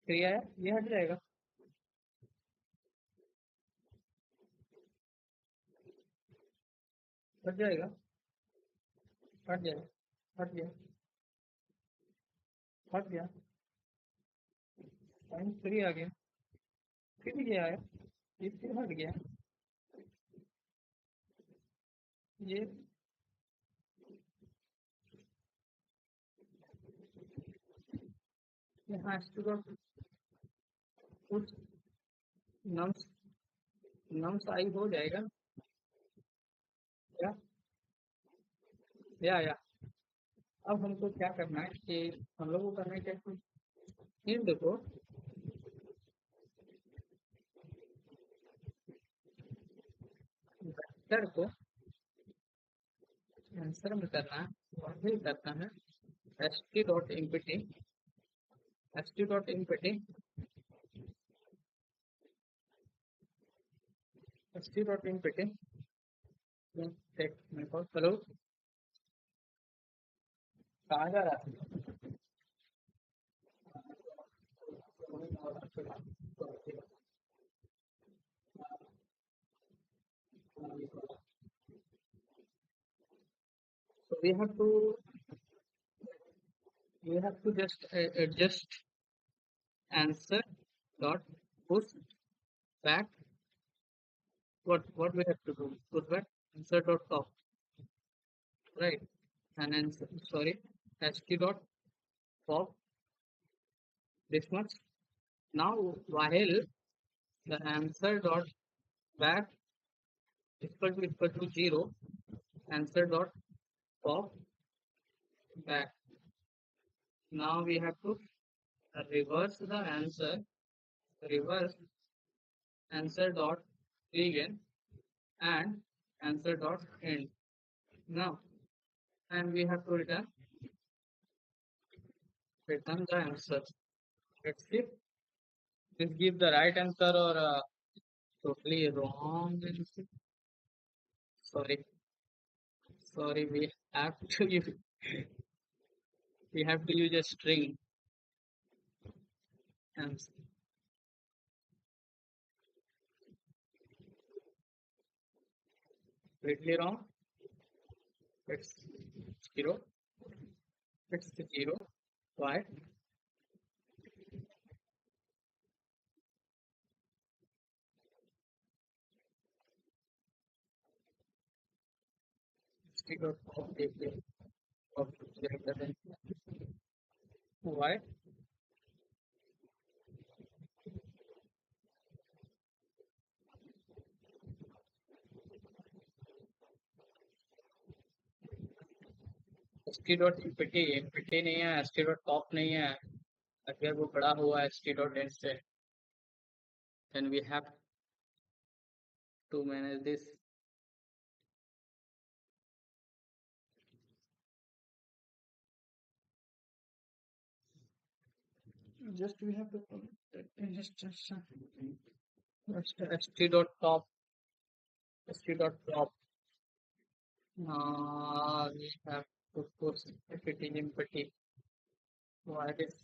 3 आया, ये हट जाएगा, हट जाएगा, हट जाएगा, हट गया, हट गया, पॉइंट 3 आ गया, फिर ये आया, ये फिर हट गया, ये यहाँ स्टूडेंट कुछ नम्स नम्स आई हो जाएगा, या या अब हमको क्या करना है कि हम लोग को करना है क्या कि इन देखो वेक्टर को आंसर में करना है, वही करना है st dot empty, st dot empty, st dot empty, मेरे पास हेलो कहाँ जा रहा है, so we have to just adjust answer dot push back, what we have to do, put back answer dot top, right, and answer, sorry, st dot pop this much. Now while the answer dot back equal to 0, answer dot pop back. Now we have to reverse the answer, reverse answer dot begin and answer dot end. Now, and we have to return the answer. Let's see. Just give the right answer or totally wrong answer. Sorry, sorry. We have to use a string answer. Completely wrong. It's zero. It's zero. Why? Zero of greater than why? ST dot empty empty नहीं है ST dot top नहीं है अगर वो बड़ा हुआ ST dot and से then we have to manage this. Just we have to st dot top st dot top. We have to put equity empty. What is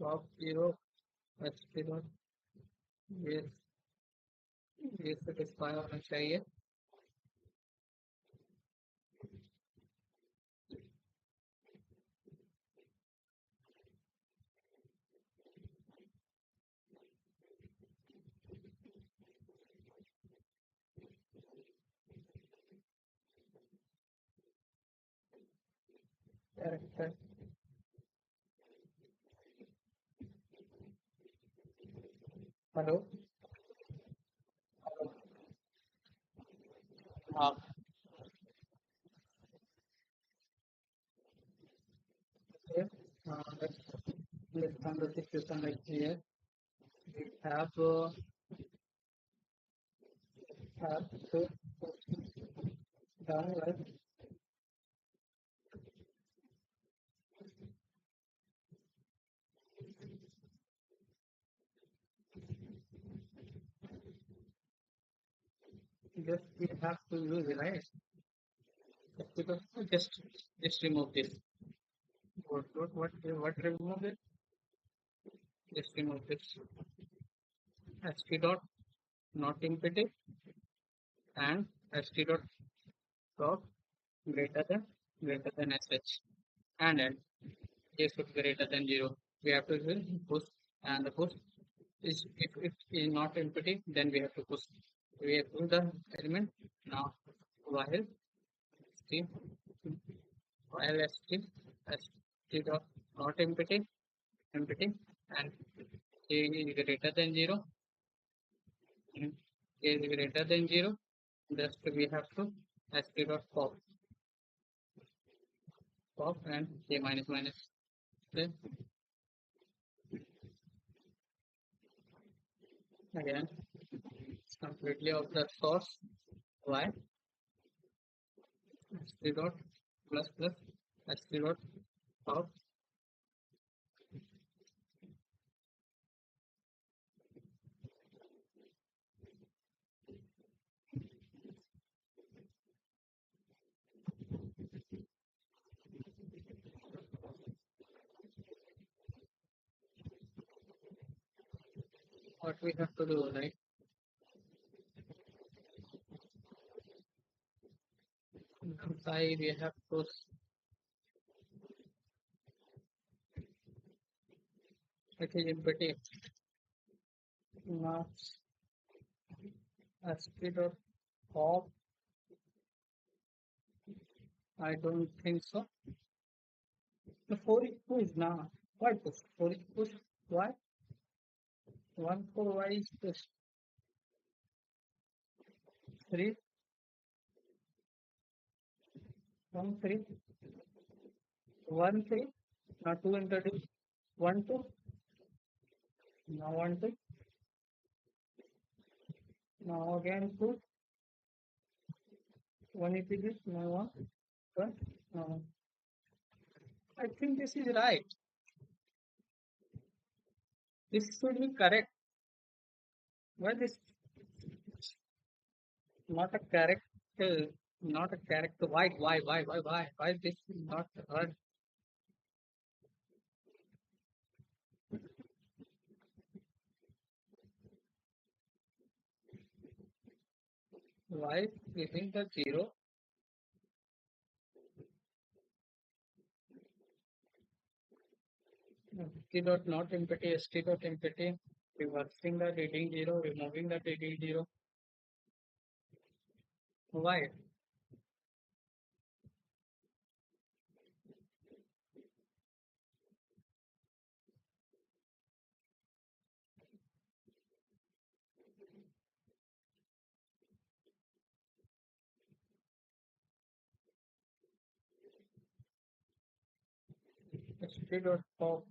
top zero st dot ये satisfy होना चाहिए. Correct. Hello. हाँ. Okay. Let's understand the situation like here. We have to done like just we have to use it, right? Because just remove this. What remove it? Just remove this. st dot not empty and st dot dot greater than sh and end. This should be greater than zero. We have to use push and the push is if it is not empty then we have to push. We have to the element now while st while st dot not empty and k is greater than zero and k is greater than zero. Just we have to st dot pop and k minus minus. Okay. Again, it's completely of the source. Y st dot plus plus st dot pop. What we have to do, right? Inside we have to it is empty. Not st dot pop. I don't think so. The 4 equals now. Why push? 4 equals why? 1 4 y is push. 3 1 3 1 3. Now 2 introduce 1 2. Now 1 2. Now again 2. 1 introduce now 1 1. Now I think this is right. This should be correct. Why this not a character? Not a character. Why this is not right? Why using the zero? St dot not empty, st dot empty. Reversing the reading zero, removing the reading zero. Why? St dot pop.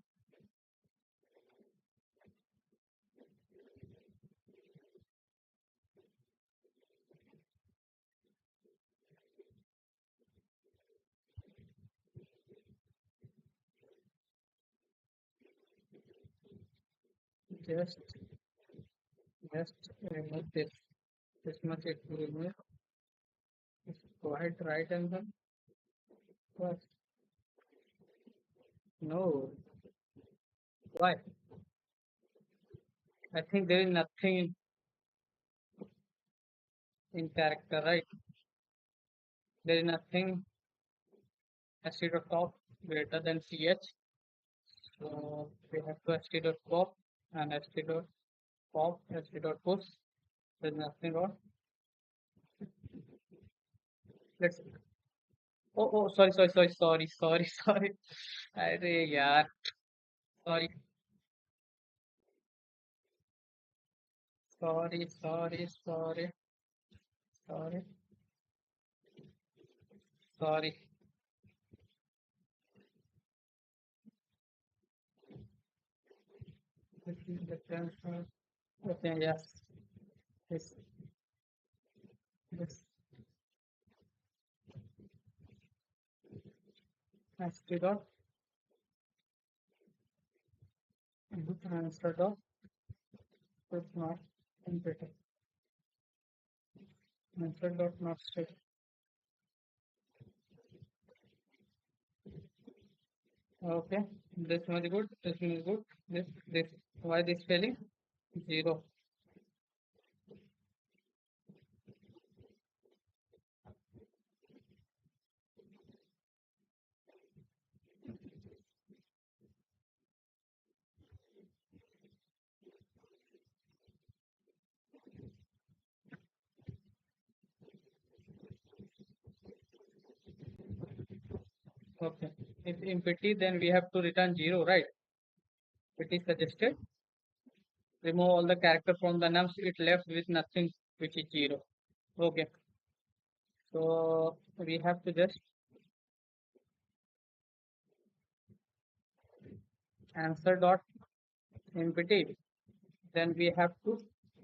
Just just remove this. This much it will remove. Go ahead, right and then what? No. Why? I think there is nothing in character, right? There is nothing st dot top greater than ch. So we have to st dot pop and st dot pop, st dot push. There's nothing wrong. Let's. Sorry. अरे यार, sorry, sorry, sorry. This is the transfer. Okay, yes, this, this, st dot, answer dot, should not input, answer dot not state. Okay, this one is good, this one is good, this, why this failing? Zero. Okay, if empty, then we have to return zero, right? It is suggested. Remove all the character from the nums, it left with nothing, which is zero. Okay, so we have to just answer dot empty. Then we have to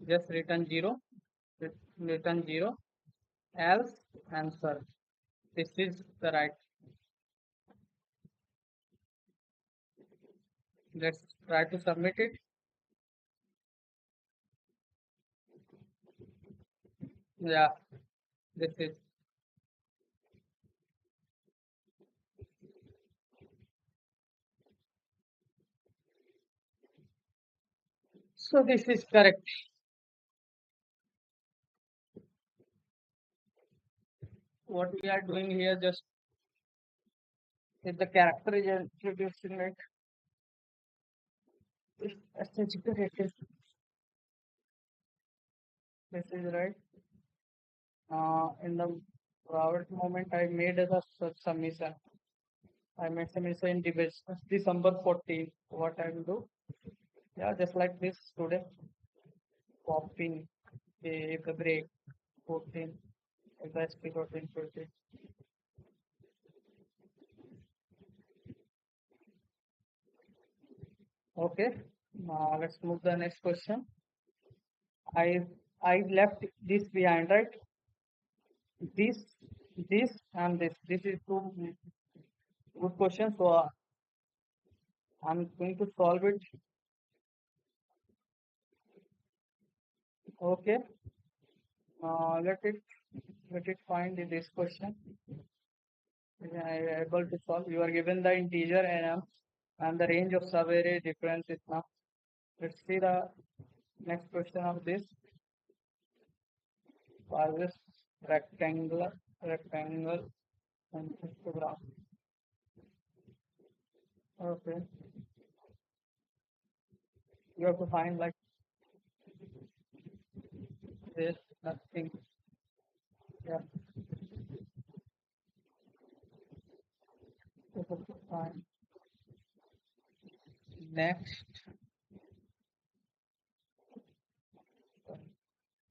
just return zero, return zero, else answer. This is the right. Let's try to submit it. Yeah, this is. So this is correct. What we are doing here just is the character is introducing like aesthetic rating. This is right. In the private moment, I made a submission. I made submission in December 14th. What I will do? Yeah, just like this today. Popping the break 14. If I speak 14, 14. Okay. Now let's move the next question. I I left this behind, right? This, this, and this. This is two good questions. So I'm going to solve it Okay, let it find this question. I able to solve. You are given the integer and the range of subarray difference is now. Let's see the next question of this. For this rectangle and histogram. Okay, you have to find like this nothing. Yeah, you have to find next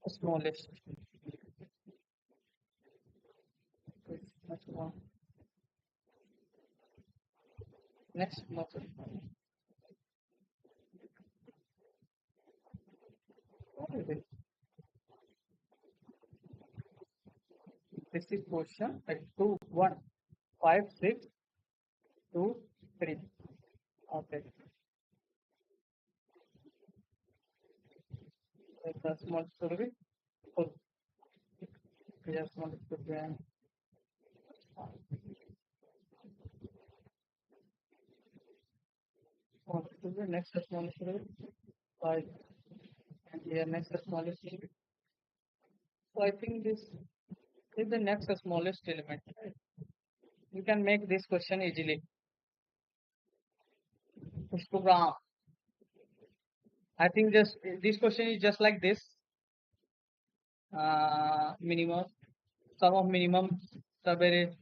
smallest. Next one. Next smallest. What is it? This is question like 2, 1, 5, 6, 2, 3. Okay. The small should be full. Yes, small should be small should be next small should be 5. And here next smallest should be. So I think this is the next smallest element. You can make this question easily. Histogram. I think just this question is just like this. Minimum sum of minimum subarray.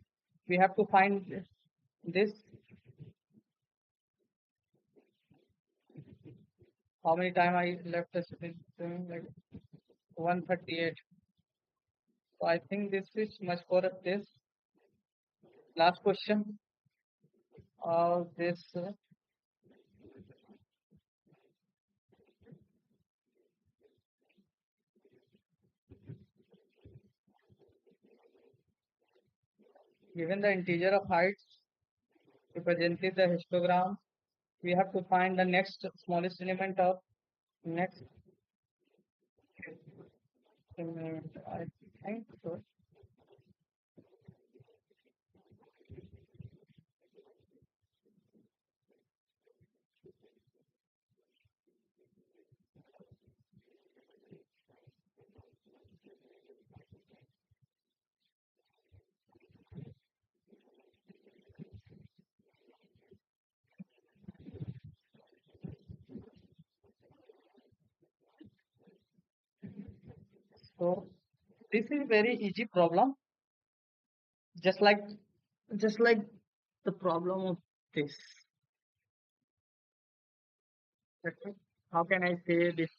We have to find this. How many time I left the sitting? Like 138. So I think this is much for this last question of this. Given the integer of heights represented the histogram, we have to find the next smallest element of next element. I think so. So this is very easy problem, just like just like the problem of this. How can I say this?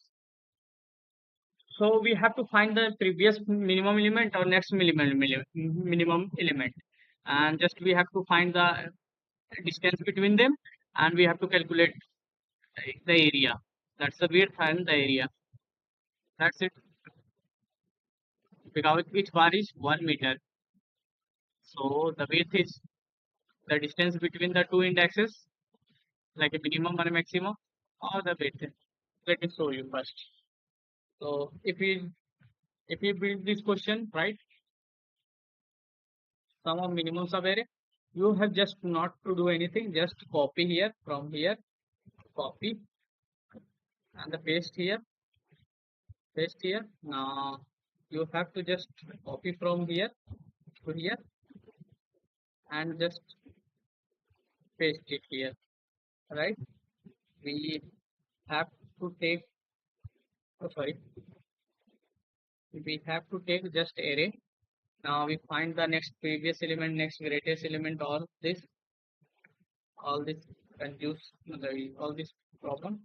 So we have to find the previous minimum element or next minimum element, and just we have to find the distance between them, and we have to calculate the area. That's the width and the area. That's it. Because each bar is 1 meter, so the width is the distance between the two indexes, like a minimum and a maximum, or the width. Let me show you first. So if we build this question right, sum of minimum sub array, you have just not to do anything. Just copy here from here, copy and the paste here, paste here. Now you have to just copy from here to here and just paste it here. Right? We have to take. Oh, sorry. We have to take just array. Now we find the next previous element, next greatest element, all this conduce all this problem.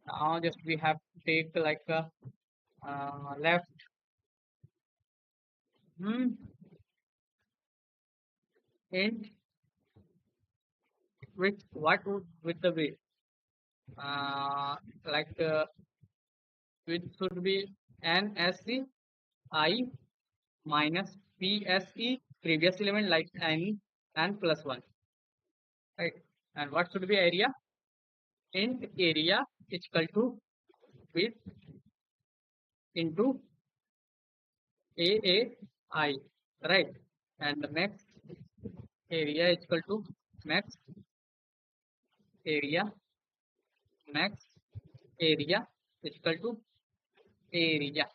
Now just we have to take like a left int with what would with the width like width should be nsc I minus pse previous element like n and plus 1, right? And what should be area? Int area is equal to width into AAI, right? And the max area is equal to max area, max area is equal to area,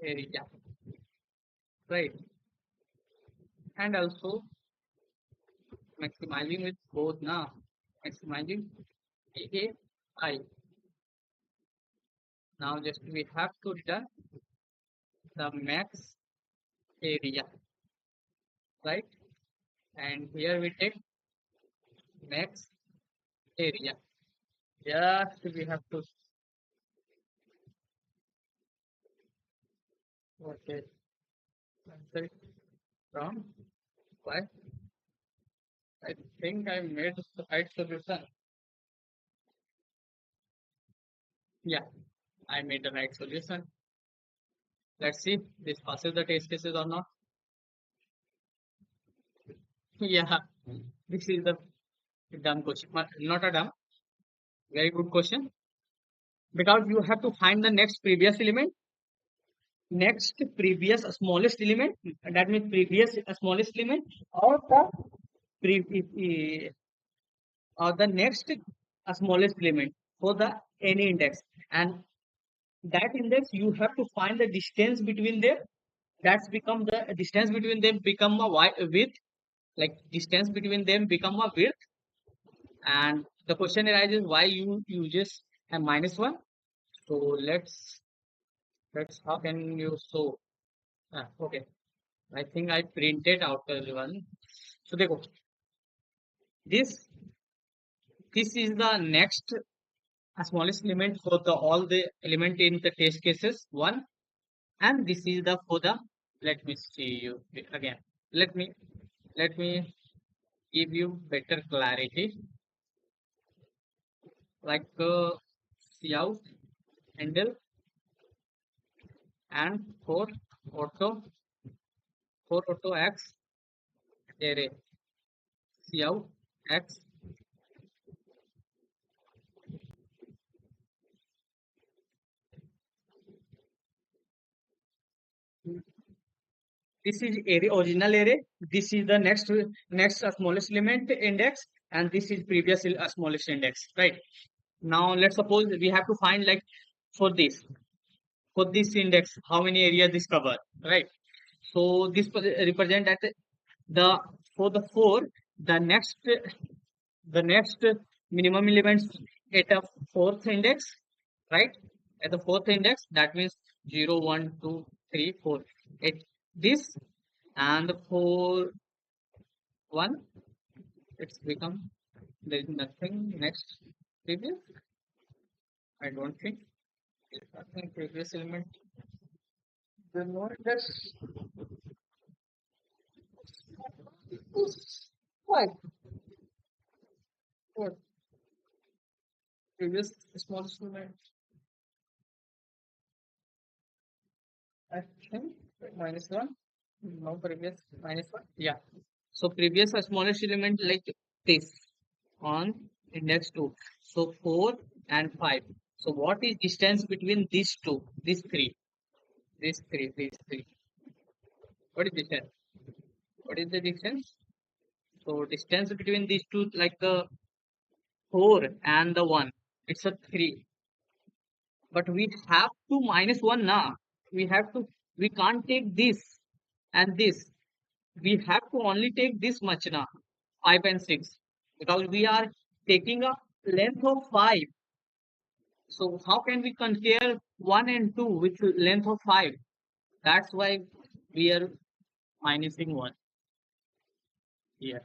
area, right? And also maximizing with both now, maximizing AAI. Now just we have to return the max area, right? And here we take max area. Just we have to okay answer it from why I think I made the right solution. Yeah, I made the right solution. Let's see this passes the test cases or not. Yeah, this is the dumb question. Not a dumb, very good question. Because you have to find the next previous smallest element, that means previous smallest element, or pre, the next smallest element for the any index, and that index you have to find the distance between them. That's become the distance between them become a width, like distance between them become a width. And the question arises why you uses a -1. So let's how can you show? Okay, I think I printed out one. So देखो, this this is the next smallest element for the all the element in the test cases one, and this is the for the, let me see you again. Let me let me give you better clarity, like cout handle and auto for auto x array cout x. This is array, original array. This is the next smallest element index, and this is previous smallest index, right? Now let's suppose we have to find like for this index how many area this cover, right? So this represent that the for the 4, the next minimum elements at a fourth index, right? At the fourth index, that means 0 1 2 3 4 at this, and the 4 1, it's become there is nothing next previous. I don't think nothing previous element. The no index. Why? What? Previous small element. I think -1. No, previous -1. Yeah. So previous smallest element like this on index 2. So 4 and 5. So what is distance between these two? These three. These three. What is distance? What is the distance? So distance between these two, like the 4 and the 1. It's a 3. But we have to -1 now. We have to, we can't take this and this. We have to only take this much now, 5 and 6, because we are taking a length of 5. So how can we compare 1 and 2 with length of 5? That's why we are minusing 1 here.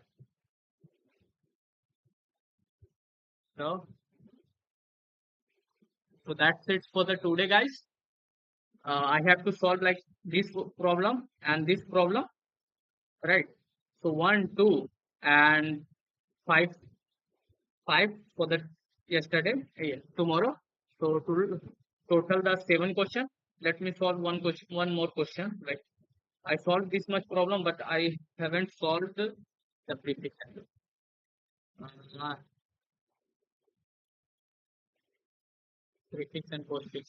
So that's it for the today, guys. I have to solve like this problem and this problem, right? So 1 2 and 5 5 for the yesterday, tomorrow. So total the 7 question. Let me solve one more question. Like I solved this much problem, but I haven't solved the prefix. Uh, Prefix and postfix.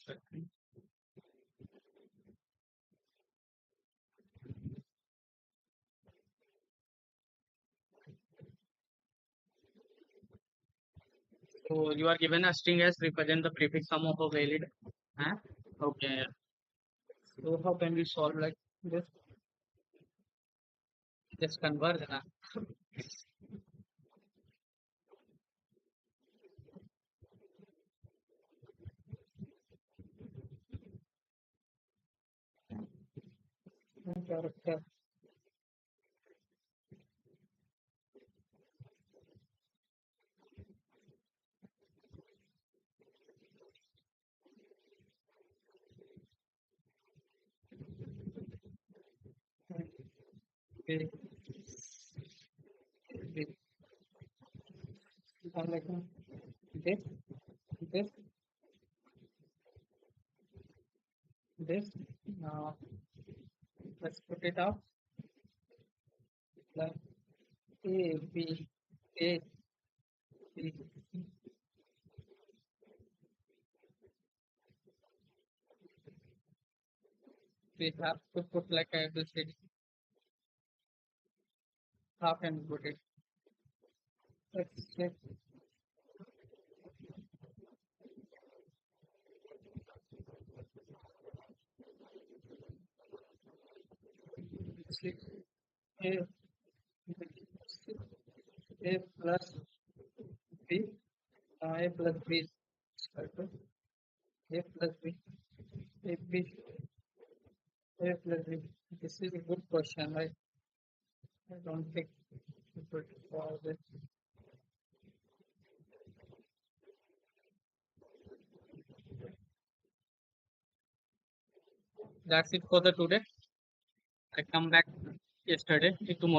So you are given a string as represent the prefix sum of a valid. Huh? Okay. Yeah. So how can we solve like this? Just converge. Huh? Character. Okay. Okay. Like this, this, this. Now let's put it up. Like A, B, A, B. We have to put like a ABCD. How can we put it? Let's say six A, A plus B, A plus B is equal to A plus B, A B, A plus B. This is a good question, right? I don't think we could solve this. That's it for the today. I come back yesterday tomorrow.